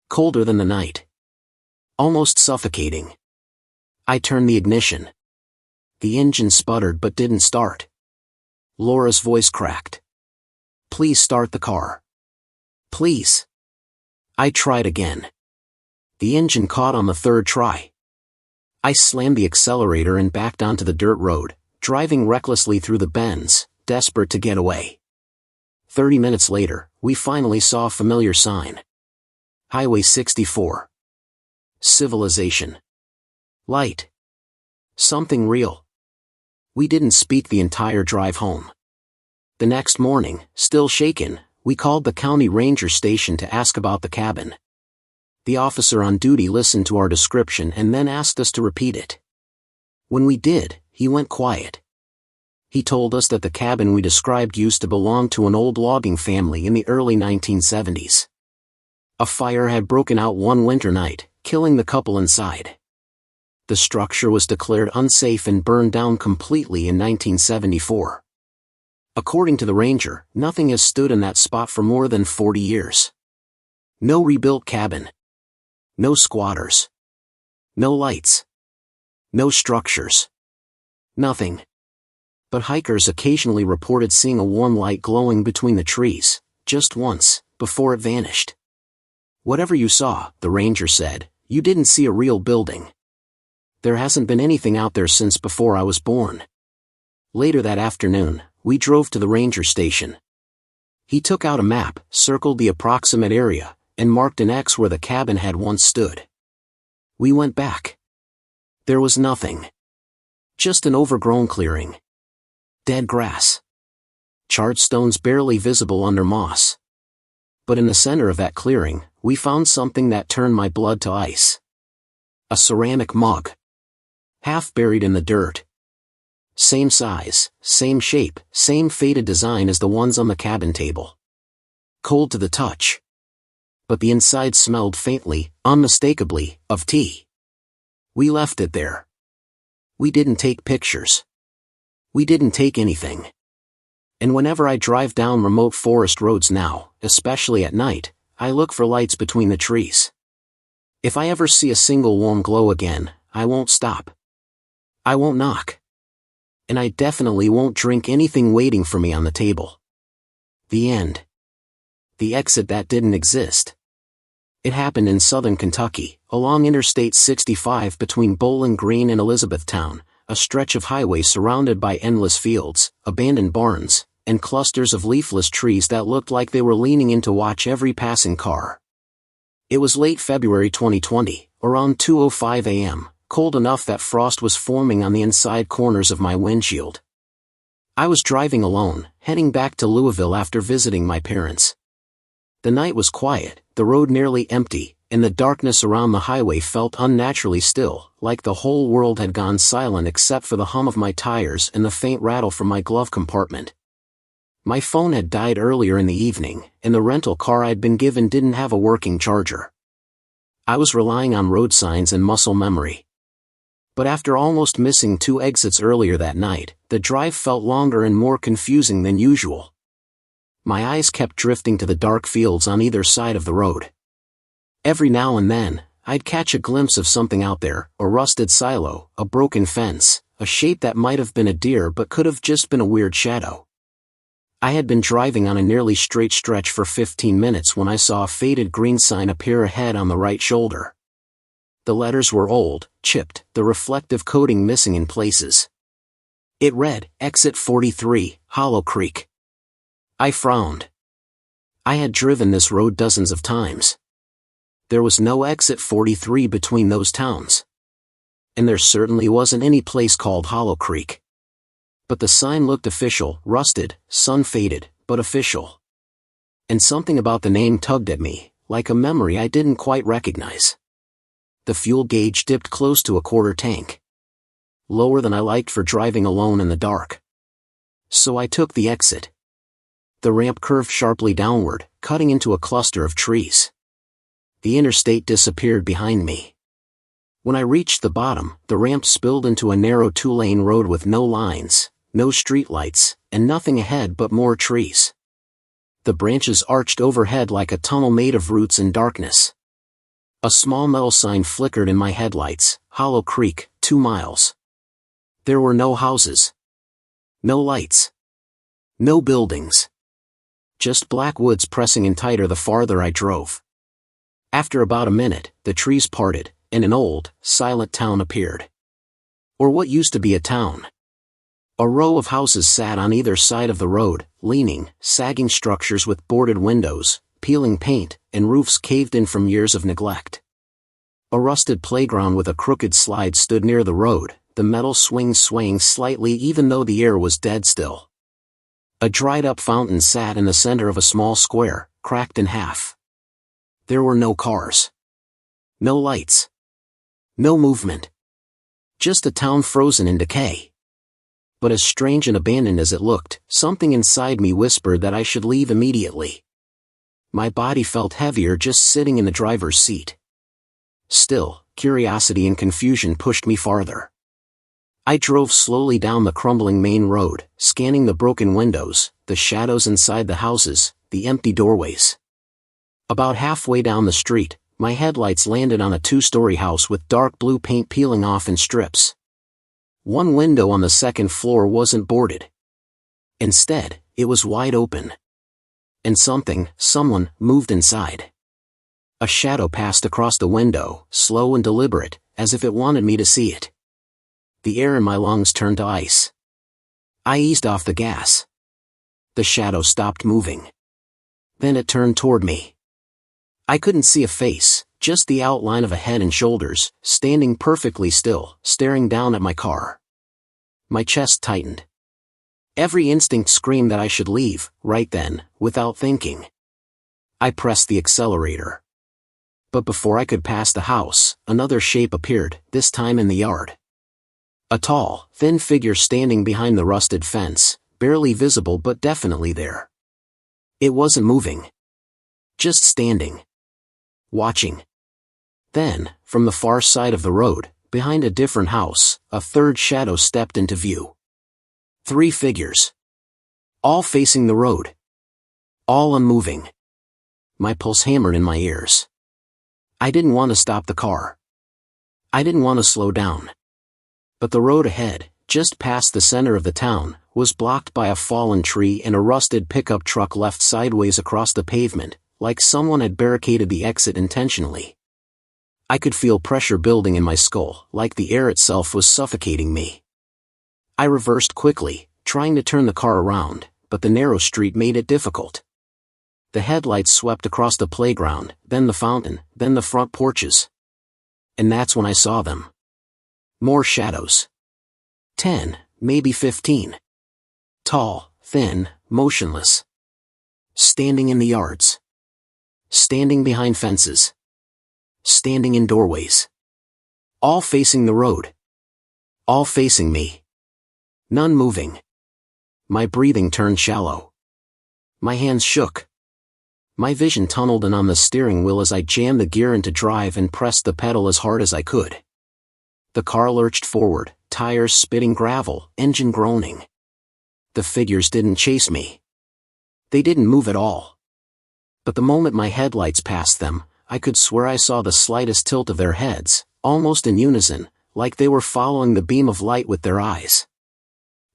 Colder than the night. Almost suffocating. I turned the ignition. The engine sputtered but didn't start. Laura's voice cracked. "Please start the car. Please." I tried again. The engine caught on the third try. I slammed the accelerator and backed onto the dirt road, driving recklessly through the bends, desperate to get away. 30 minutes later, we finally saw a familiar sign. Highway 64. Civilization. Light. Something real. We didn't speak the entire drive home. The next morning, still shaken, we called the county ranger station to ask about the cabin. The officer on duty listened to our description and then asked us to repeat it. When we did, he went quiet. He told us that the cabin we described used to belong to an old logging family in the early 1970s. A fire had broken out one winter night, killing the couple inside. The structure was declared unsafe and burned down completely in 1974. According to the ranger, nothing has stood in that spot for more than 40 years. No rebuilt cabin. No squatters. No lights. No structures. Nothing. But hikers occasionally reported seeing a warm light glowing between the trees, just once, before it vanished. "Whatever you saw," the ranger said, "you didn't see a real building. There hasn't been anything out there since before I was born." Later that afternoon, we drove to the ranger station. He took out a map, circled the approximate area, and marked an X where the cabin had once stood. We went back. There was nothing. Just an overgrown clearing. Dead grass. Charred stones barely visible under moss. But in the center of that clearing, we found something that turned my blood to ice. A ceramic mug. Half buried in the dirt. Same size, same shape, same faded design as the ones on the cabin table. Cold to the touch. But the inside smelled faintly, unmistakably, of tea. We left it there. We didn't take pictures. We didn't take anything. And whenever I drive down remote forest roads now, especially at night, I look for lights between the trees. If I ever see a single warm glow again, I won't stop. I won't knock. And I definitely won't drink anything waiting for me on the table. The end. The exit that didn't exist. It happened in southern Kentucky, along Interstate 65 between Bowling Green and Elizabethtown, a stretch of highway surrounded by endless fields, abandoned barns, and clusters of leafless trees that looked like they were leaning in to watch every passing car. It was late February 2020, around 2:05 a.m., cold enough that frost was forming on the inside corners of my windshield. I was driving alone, heading back to Louisville after visiting my parents. The night was quiet, the road nearly empty, and the darkness around the highway felt unnaturally still, like the whole world had gone silent except for the hum of my tires and the faint rattle from my glove compartment. My phone had died earlier in the evening, and the rental car I'd been given didn't have a working charger. I was relying on road signs and muscle memory. But after almost missing 2 exits earlier that night, the drive felt longer and more confusing than usual. My eyes kept drifting to the dark fields on either side of the road. Every now and then, I'd catch a glimpse of something out there, a rusted silo, a broken fence, a shape that might have been a deer but could have just been a weird shadow. I had been driving on a nearly straight stretch for 15 minutes when I saw a faded green sign appear ahead on the right shoulder. The letters were old, chipped, the reflective coating missing in places. It read, Exit 43, Hollow Creek. I frowned. I had driven this road dozens of times. There was no Exit 43 between those towns. And there certainly wasn't any place called Hollow Creek. But the sign looked official, rusted, sun-faded, but official. And something about the name tugged at me, like a memory I didn't quite recognize. The fuel gauge dipped close to a quarter tank. Lower than I liked for driving alone in the dark. So I took the exit. The ramp curved sharply downward, cutting into a cluster of trees. The interstate disappeared behind me. When I reached the bottom, the ramp spilled into a narrow two-lane road with no lines, no streetlights, and nothing ahead but more trees. The branches arched overhead like a tunnel made of roots and darkness. A small metal sign flickered in my headlights, Hollow Creek, 2 miles. There were no houses. No lights. No buildings. Just black woods pressing in tighter the farther I drove. After about a minute, the trees parted, and an old, silent town appeared. Or what used to be a town. A row of houses sat on either side of the road, leaning, sagging structures with boarded windows, peeling paint, and roofs caved in from years of neglect. A rusted playground with a crooked slide stood near the road, the metal swings swaying slightly even though the air was dead still. A dried-up fountain sat in the center of a small square, cracked in half. There were no cars. No lights. No movement. Just a town frozen in decay. But as strange and abandoned as it looked, something inside me whispered that I should leave immediately. My body felt heavier just sitting in the driver's seat. Still, curiosity and confusion pushed me farther. I drove slowly down the crumbling main road, scanning the broken windows, the shadows inside the houses, the empty doorways. About halfway down the street, my headlights landed on a 2-story house with dark blue paint peeling off in strips. One window on the second floor wasn't boarded. Instead, it was wide open. And someone, moved inside. A shadow passed across the window, slow and deliberate, as if it wanted me to see it. The air in my lungs turned to ice. I eased off the gas. The shadow stopped moving. Then it turned toward me. I couldn't see a face, just the outline of a head and shoulders, standing perfectly still, staring down at my car. My chest tightened. Every instinct screamed that I should leave, right then, without thinking. I pressed the accelerator. But before I could pass the house, another shape appeared, this time in the yard. A tall, thin figure standing behind the rusted fence, barely visible but definitely there. It wasn't moving. Just standing. Watching. Then, from the far side of the road, behind a different house, a third shadow stepped into view. 3 figures. All facing the road. All unmoving. My pulse hammered in my ears. I didn't want to stop the car. I didn't want to slow down. But the road ahead, just past the center of the town, was blocked by a fallen tree and a rusted pickup truck left sideways across the pavement, like someone had barricaded the exit intentionally. I could feel pressure building in my skull, like the air itself was suffocating me. I reversed quickly, trying to turn the car around, but the narrow street made it difficult. The headlights swept across the playground, then the fountain, then the front porches. And that's when I saw them. More shadows. 10, maybe 15. Tall, thin, motionless. Standing in the yards. Standing behind fences. Standing in doorways. All facing the road. All facing me. None moving. My breathing turned shallow. My hands shook. My vision tunneled in on the steering wheel as I jammed the gear into drive and pressed the pedal as hard as I could. The car lurched forward, tires spitting gravel, engine groaning. The figures didn't chase me. They didn't move at all. But the moment my headlights passed them, I could swear I saw the slightest tilt of their heads, almost in unison, like they were following the beam of light with their eyes.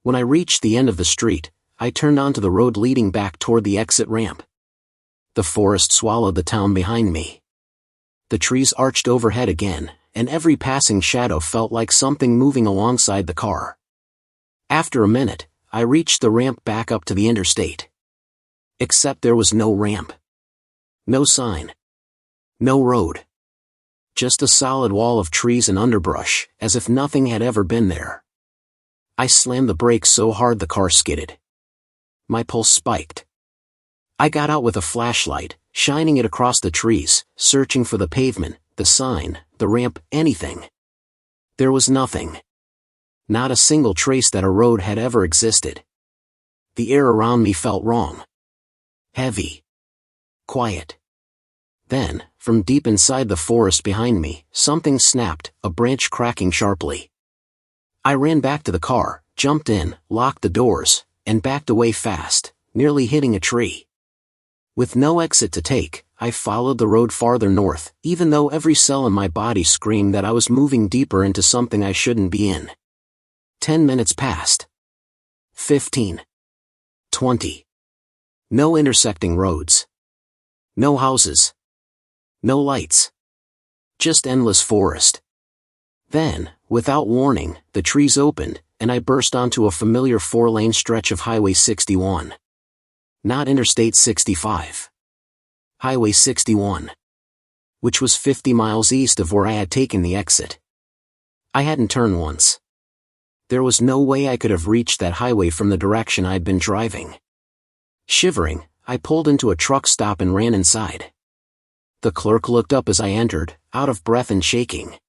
When I reached the end of the street, I turned onto the road leading back toward the exit ramp. The forest swallowed the town behind me. The trees arched overhead again, and every passing shadow felt like something moving alongside the car. After a minute, I reached the ramp back up to the interstate. Except there was no ramp. No sign. No road. Just a solid wall of trees and underbrush, as if nothing had ever been there. I slammed the brakes so hard the car skidded. My pulse spiked. I got out with a flashlight, shining it across the trees, searching for the pavement, the sign, the ramp, anything. There was nothing. Not a single trace that a road had ever existed. The air around me felt wrong. Heavy. Quiet. Then, from deep inside the forest behind me, something snapped, a branch cracking sharply. I ran back to the car, jumped in, locked the doors, and backed away fast, nearly hitting a tree. With no exit to take, I followed the road farther north, even though every cell in my body screamed that I was moving deeper into something I shouldn't be in. 10 minutes passed. 15. 20. No intersecting roads. No houses. No lights. Just endless forest. Then, without warning, the trees opened, and I burst onto a familiar 4-lane stretch of Highway 61. Not Interstate 65. Highway 61. Which was 50 miles east of where I had taken the exit. I hadn't turned once. There was no way I could have reached that highway from the direction I'd been driving. Shivering, I pulled into a truck stop and ran inside. The clerk looked up as I entered, out of breath and shaking.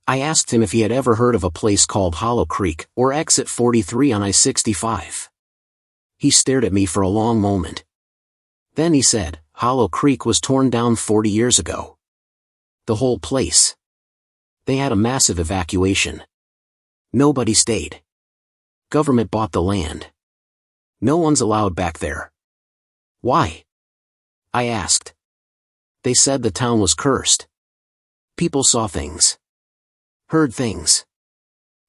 I asked him if he had ever heard of a place called Hollow Creek, or Exit 43 on I-65. He stared at me for a long moment. Then he said, Hollow Creek was torn down 40 years ago. The whole place. They had a massive evacuation. Nobody stayed. Government bought the land. No one's allowed back there. Why? I asked. They said the town was cursed. People saw things. Heard things.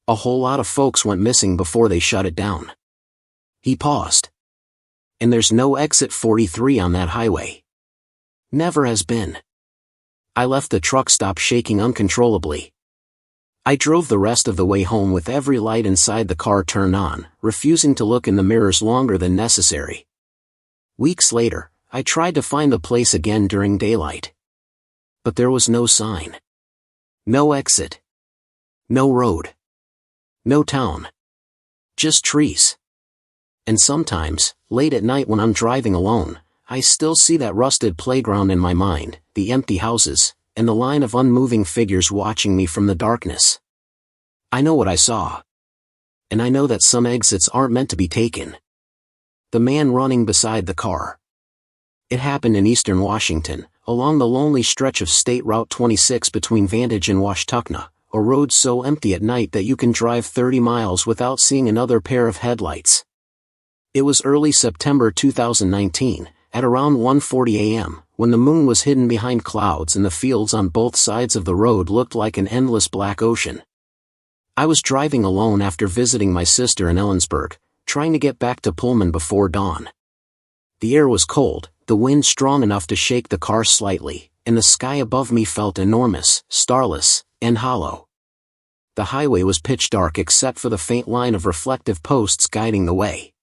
A whole lot of folks went missing before they shut it down. He paused. And there's no exit 43 on that highway. Never has been. I left the truck stop shaking uncontrollably. I drove the rest of the way home with every light inside the car turned on, refusing to look in the mirrors longer than necessary. Weeks later, I tried to find the place again during daylight. But there was no sign. No exit. No road. No town. Just trees. And sometimes, late at night when I'm driving alone, I still see that rusted playground in my mind, the empty houses, and the line of unmoving figures watching me from the darkness. I know what I saw. And I know that some exits aren't meant to be taken. The man running beside the car. It happened in eastern Washington, along the lonely stretch of State Route 26 between Vantage and Washtuckna, a road so empty at night that you can drive 30 miles without seeing another pair of headlights. It was early September 2019, at around 1:40 a.m., when the moon was hidden behind clouds and the fields on both sides of the road looked like an endless black ocean. I was driving alone after visiting my sister in Ellensburg, trying to get back to Pullman before dawn. The air was cold, the wind strong enough to shake the car slightly, and the sky above me felt enormous, starless, and hollow. The highway was pitch dark except for the faint line of reflective posts guiding the way.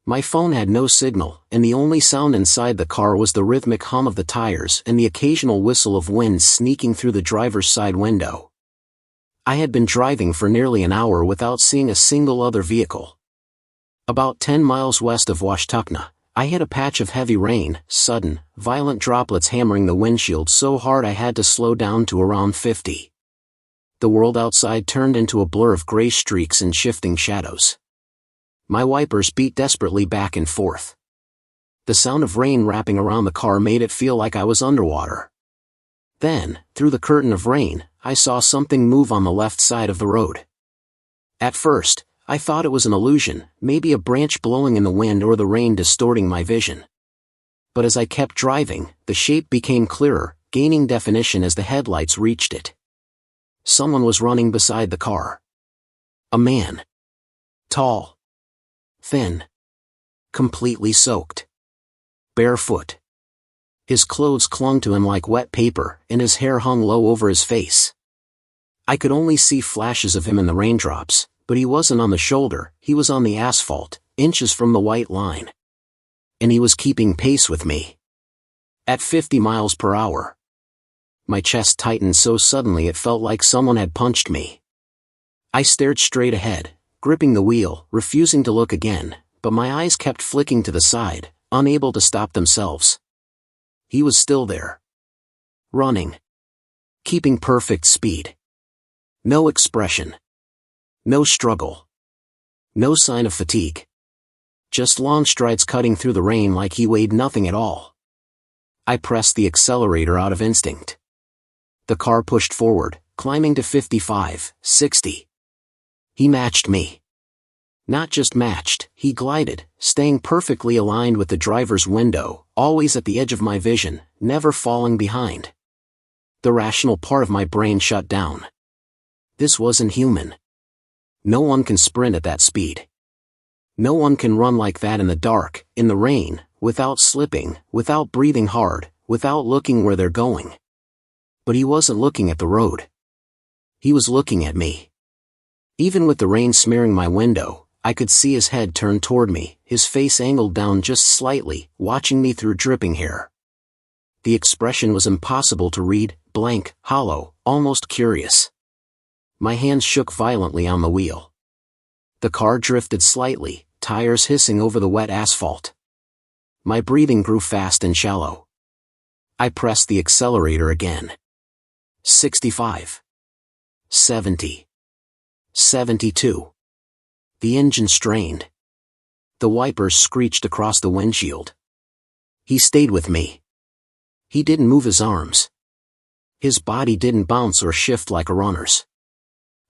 My phone had no signal, and the only sound inside the car was the rhythmic hum of the tires and the occasional whistle of wind sneaking through the driver's side window. I had been driving for nearly an hour without seeing a single other vehicle. About 10 miles west of Washtuckna, I hit a patch of heavy rain, sudden, violent droplets hammering the windshield so hard I had to slow down to around 50. The world outside turned into a blur of gray streaks and shifting shadows. My wipers beat desperately back and forth. The sound of rain wrapping around the car made it feel like I was underwater. Then, through the curtain of rain, I saw something move on the left side of the road. At first, I thought it was an illusion, maybe a branch blowing in the wind or the rain distorting my vision. But as I kept driving, the shape became clearer, gaining definition as the headlights reached it. Someone was running beside the car. A man. Tall. Thin. completely soaked. Barefoot. His clothes clung to him like wet paper, and his hair hung low over his face. I could only see flashes of him in the raindrops, but he wasn't on the shoulder, he was on the asphalt, inches from the white line. And he was keeping pace with me. At 50 miles per hour. My chest tightened so suddenly it felt like someone had punched me. I stared straight ahead, gripping the wheel, refusing to look again, but my eyes kept flicking to the side, unable to stop themselves. He was still there. Running. Keeping perfect speed. No expression. No struggle. No sign of fatigue. Just long strides cutting through the rain like he weighed nothing at all. I pressed the accelerator out of instinct. The car pushed forward, climbing to 55, 60. He matched me. Not just matched, he glided, staying perfectly aligned with the driver's window, always at the edge of my vision, never falling behind. The rational part of my brain shut down. This wasn't human. No one can sprint at that speed. No one can run like that in the dark, in the rain, without slipping, without breathing hard, without looking where they're going. But he wasn't looking at the road. He was looking at me. Even with the rain smearing my window, I could see his head turned toward me, his face angled down just slightly, watching me through dripping hair. The expression was impossible to read, blank, hollow, almost curious. My hands shook violently on the wheel. The car drifted slightly, tires hissing over the wet asphalt. My breathing grew fast and shallow. I pressed the accelerator again. 65. 70. 72. The engine strained. The wipers screeched across the windshield. He stayed with me. He didn't move his arms. His body didn't bounce or shift like a runner's.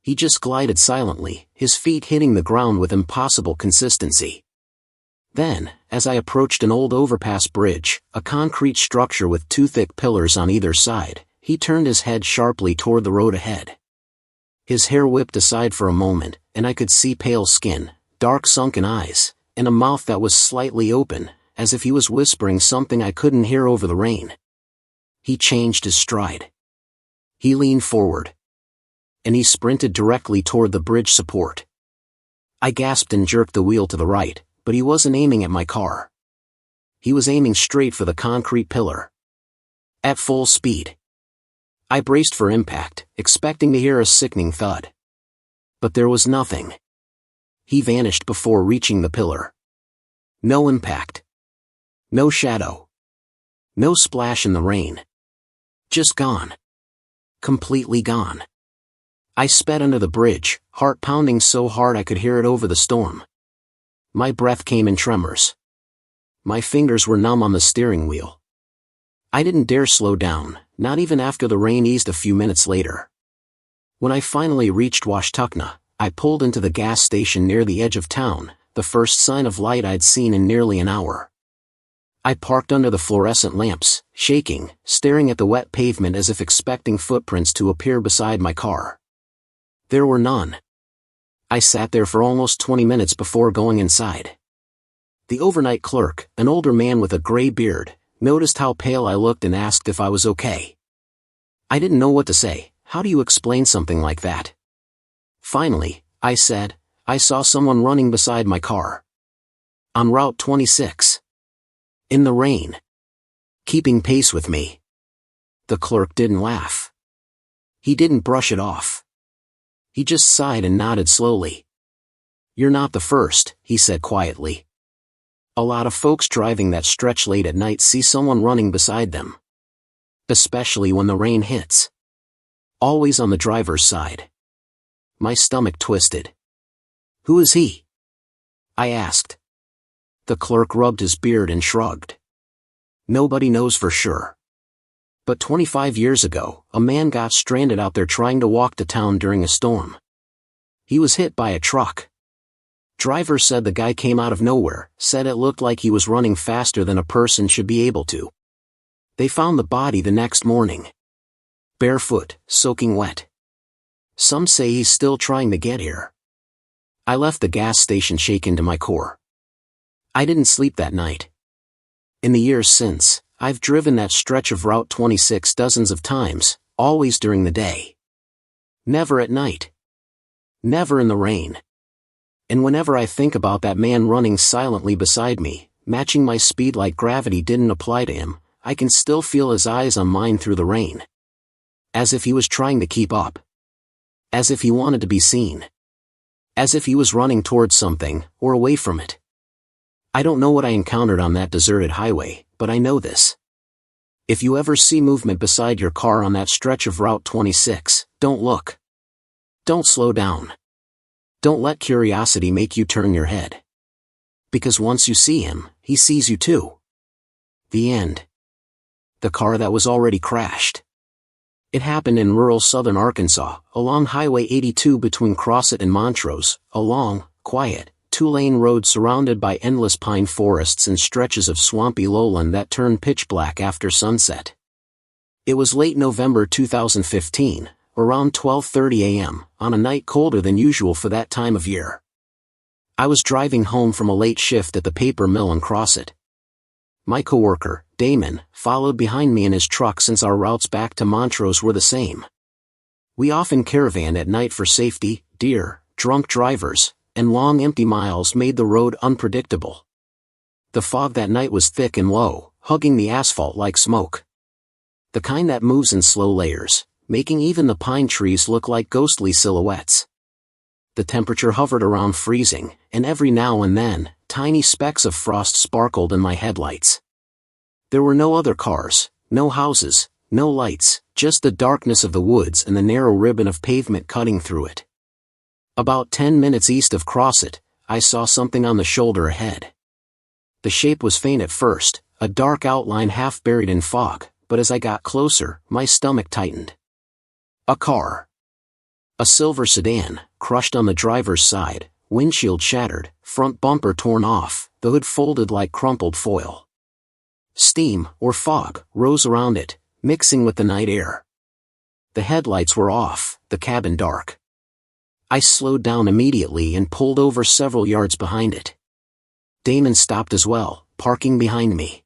He just glided silently, his feet hitting the ground with impossible consistency. Then, as I approached an old overpass bridge, a concrete structure with two thick pillars on either side, he turned his head sharply toward the road ahead. His hair whipped aside for a moment, and I could see pale skin, dark sunken eyes, and a mouth that was slightly open, as if he was whispering something I couldn't hear over the rain. He changed his stride. He leaned forward. And he sprinted directly toward the bridge support. I gasped and jerked the wheel to the right, but he wasn't aiming at my car. He was aiming straight for the concrete pillar. At full speed. I braced for impact, expecting to hear a sickening thud. But there was nothing. He vanished before reaching the pillar. No impact. No shadow. No splash in the rain. Just gone. Completely gone. I sped under the bridge, heart pounding so hard I could hear it over the storm. My breath came in tremors. My fingers were numb on the steering wheel. I didn't dare slow down, not even after the rain eased a few minutes later. When I finally reached Washtenaw, I pulled into the gas station near the edge of town, the first sign of light I'd seen in nearly an hour. I parked under the fluorescent lamps, shaking, staring at the wet pavement as if expecting footprints to appear beside my car. There were none. I sat there for almost 20 minutes before going inside. The overnight clerk, an older man with a gray beard, noticed how pale I looked and asked if I was okay. I didn't know what to say. How do you explain something like that? Finally, I said, I saw someone running beside my car. On Route 26. In the rain. Keeping pace with me. The clerk didn't laugh. He didn't brush it off. He just sighed and nodded slowly. You're not the first, he said quietly. A lot of folks driving that stretch late at night see someone running beside them. Especially when the rain hits. Always on the driver's side. My stomach twisted. Who is he? I asked. The clerk rubbed his beard and shrugged. Nobody knows for sure. But 25 years ago, a man got stranded out there trying to walk to town during a storm. He was hit by a truck. Driver said the guy came out of nowhere, said it looked like he was running faster than a person should be able to. They found the body the next morning. Barefoot, soaking wet. Some say he's still trying to get here. I left the gas station shaken to my core. I didn't sleep that night. In the years since, I've driven that stretch of Route 26 dozens of times, always during the day. Never at night. Never in the rain. And whenever I think about that man running silently beside me, matching my speed like gravity didn't apply to him, I can still feel his eyes on mine through the rain. As if he was trying to keep up. As if he wanted to be seen. As if he was running towards something, or away from it. I don't know what I encountered on that deserted highway, but I know this. If you ever see movement beside your car on that stretch of Route 26, don't look. Don't slow down. Don't let curiosity make you turn your head. Because once you see him, he sees you too. The end. The car that was already crashed. It happened in rural southern Arkansas, along Highway 82 between Crossett and Montrose, a long, quiet, two-lane road surrounded by endless pine forests and stretches of swampy lowland that turned pitch black after sunset. It was late November 2015, around 12:30 a.m., on a night colder than usual for that time of year. I was driving home from a late shift at the paper mill in Crossett. My coworker, Damon, followed behind me in his truck since our routes back to Montrose were the same. We often caravanned at night for safety, deer, drunk drivers, and long empty miles made the road unpredictable. The fog that night was thick and low, hugging the asphalt like smoke. The kind that moves in slow layers, making even the pine trees look like ghostly silhouettes. The temperature hovered around freezing, and every now and then, tiny specks of frost sparkled in my headlights. There were no other cars, no houses, no lights, just the darkness of the woods and the narrow ribbon of pavement cutting through it. About 10 minutes east of Crossett, I saw something on the shoulder ahead. The shape was faint at first, a dark outline half buried in fog, but as I got closer, my stomach tightened. A car. A silver sedan, crushed on the driver's side, windshield shattered, front bumper torn off, the hood folded like crumpled foil. Steam, or fog, rose around it, mixing with the night air. The headlights were off, the cabin dark. I slowed down immediately and pulled over several yards behind it. Damon stopped as well, parking behind me.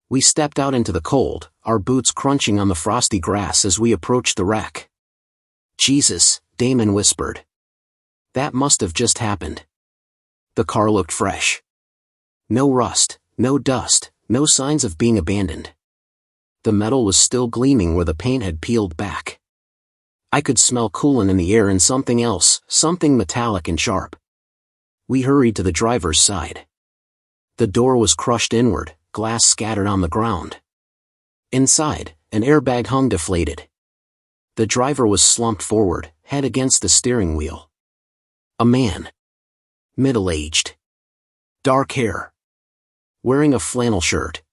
We stepped out into the cold, our boots crunching on the frosty grass as we approached the wreck. "Jesus," Damon whispered. "That must have just happened." The car looked fresh. No rust, no dust, no signs of being abandoned. The metal was still gleaming where the paint had peeled back. I could smell coolant in the air and something else, something metallic and sharp. We hurried to the driver's side. The door was crushed inward, glass scattered on the ground. Inside, an airbag hung deflated. The driver was slumped forward, head against the steering wheel. A man. Middle-aged. Dark hair. Wearing a flannel shirt.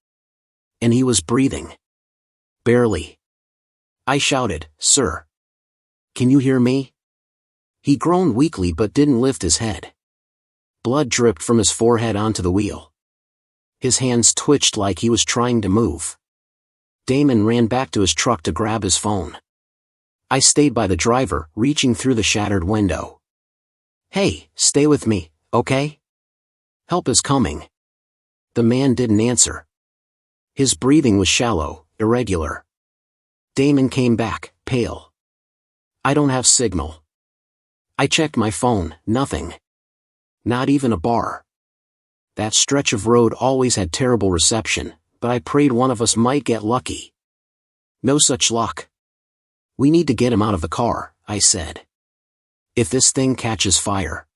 And he was breathing. Barely. I shouted, "Sir. Can you hear me?" He groaned weakly but didn't lift his head. Blood dripped from his forehead onto the wheel. His hands twitched like he was trying to move. Damon ran back to his truck to grab his phone. I stayed by the driver, reaching through the shattered window. "Hey, stay with me, okay? Help is coming." The man didn't answer. His breathing was shallow, irregular. Damon came back, pale. "I don't have signal." I checked my phone, nothing. Not even a bar. That stretch of road always had terrible reception, but I prayed one of us might get lucky. No such luck. "We need to get him out of the car," I said. "If this thing catches fire."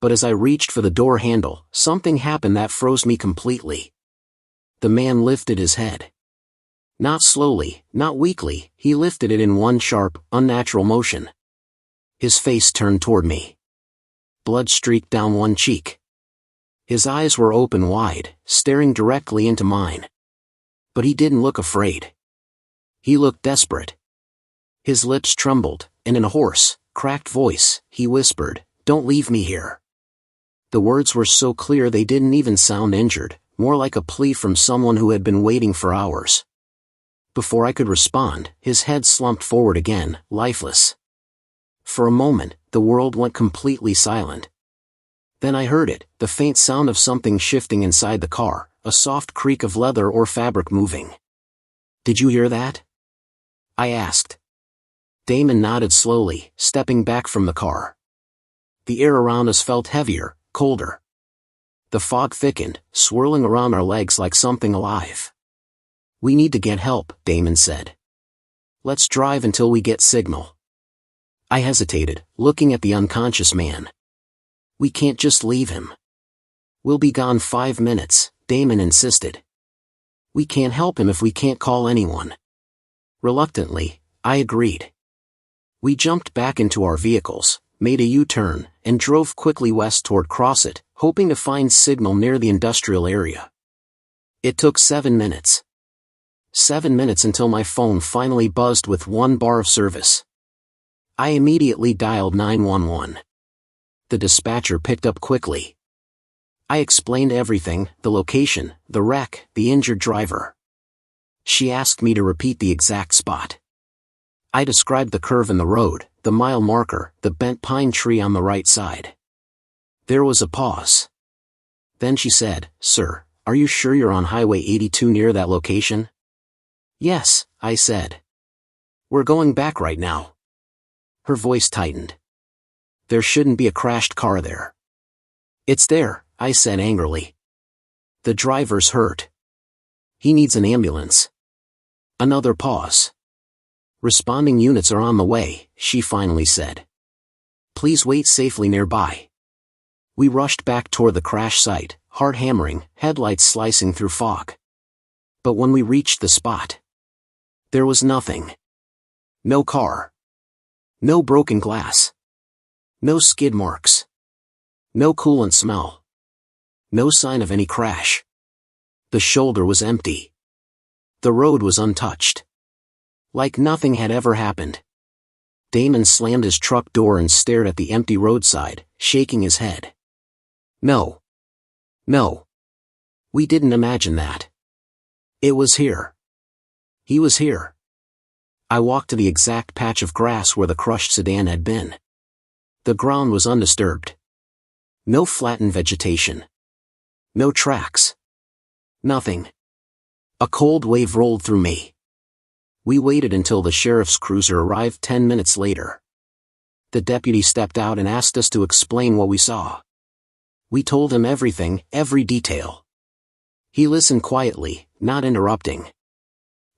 But as I reached for the door handle, something happened that froze me completely. The man lifted his head. Not slowly, not weakly, he lifted it in one sharp, unnatural motion. His face turned toward me. Blood streaked down one cheek. His eyes were open wide, staring directly into mine. But he didn't look afraid. He looked desperate. His lips trembled, and in a hoarse, cracked voice, he whispered, "Don't leave me here." The words were so clear they didn't even sound injured, more like a plea from someone who had been waiting for hours. Before I could respond, his head slumped forward again, lifeless. For a moment, the world went completely silent. Then I heard it, the faint sound of something shifting inside the car, a soft creak of leather or fabric moving. Did you hear that? I asked. Damon nodded slowly, stepping back from the car. The air around us felt heavier, colder. The fog thickened, swirling around our legs like something alive. We need to get help, Damon said. Let's drive until we get signal. I hesitated, looking at the unconscious man. We can't just leave him. We'll be gone 5 minutes, Damon insisted. We can't help him if we can't call anyone. Reluctantly, I agreed. We jumped back into our vehicles, made a U-turn, and drove quickly west toward Crosset, hoping to find signal near the industrial area. It took 7 minutes. 7 minutes until my phone finally buzzed with 1 bar of service. I immediately dialed 911. The dispatcher picked up quickly. I explained everything, the location, the wreck, the injured driver. She asked me to repeat the exact spot. I described the curve in the road, the mile marker, the bent pine tree on the right side. There was a pause. Then she said, "Sir, are you sure you're on Highway 82 near that location?" "Yes," I said. "We're going back right now." Her voice tightened. "There shouldn't be a crashed car there." "It's there," I said angrily. "The driver's hurt. He needs an ambulance." Another pause. "Responding units are on the way," she finally said. "Please wait safely nearby." We rushed back toward the crash site, heart hammering, headlights slicing through fog. But when we reached the spot, there was nothing. No car. No broken glass. No skid marks. No coolant smell. No sign of any crash. The shoulder was empty. The road was untouched. Like nothing had ever happened. Damon slammed his truck door and stared at the empty roadside, shaking his head. No. No. We didn't imagine that. It was here. He was here. I walked to the exact patch of grass where the crushed sedan had been. The ground was undisturbed. No flattened vegetation. No tracks. Nothing. A cold wave rolled through me. We waited until the sheriff's cruiser arrived 10 minutes later. The deputy stepped out and asked us to explain what we saw. We told him everything, every detail. He listened quietly, not interrupting.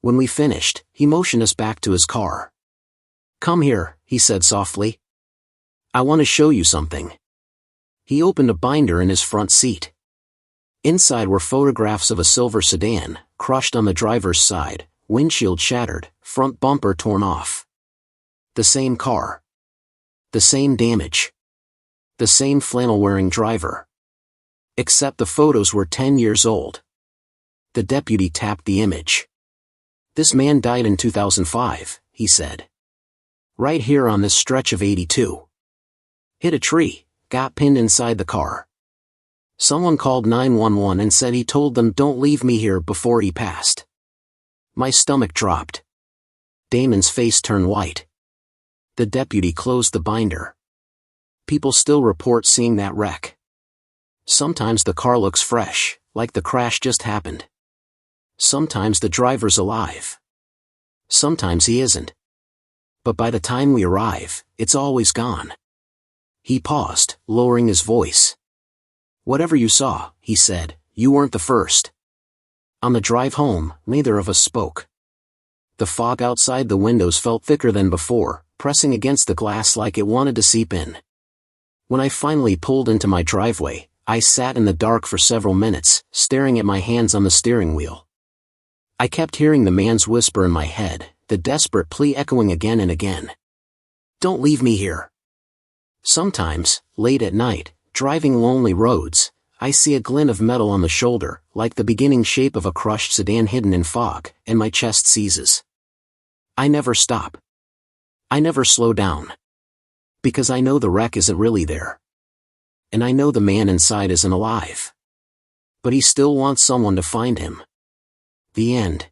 When we finished, he motioned us back to his car. "Come here," he said softly. "I want to show you something." He opened a binder in his front seat. Inside were photographs of a silver sedan, crushed on the driver's side, windshield shattered, front bumper torn off. The same car. The same damage. The same flannel-wearing driver. Except the photos were 10 years old. The deputy tapped the image. "This man died in 2005, he said. Right here on this stretch of 82. Hit a tree, got pinned inside the car. Someone called 911 and said he told them don't leave me here before he passed." My stomach dropped. Damon's face turned white. The deputy closed the binder. "People still report seeing that wreck. Sometimes the car looks fresh, like the crash just happened. Sometimes the driver's alive. Sometimes he isn't. But by the time we arrive, it's always gone." He paused, lowering his voice. "Whatever you saw," he said, "you weren't the first." On the drive home, neither of us spoke. The fog outside the windows felt thicker than before, pressing against the glass like it wanted to seep in. When I finally pulled into my driveway, I sat in the dark for several minutes, staring at my hands on the steering wheel. I kept hearing the man's whisper in my head, the desperate plea echoing again and again. "Don't leave me here." Sometimes, late at night, driving lonely roads, I see a glint of metal on the shoulder, like the beginning shape of a crushed sedan hidden in fog, and my chest seizes. I never stop. I never slow down. Because I know the wreck isn't really there. And I know the man inside isn't alive. But he still wants someone to find him. The end.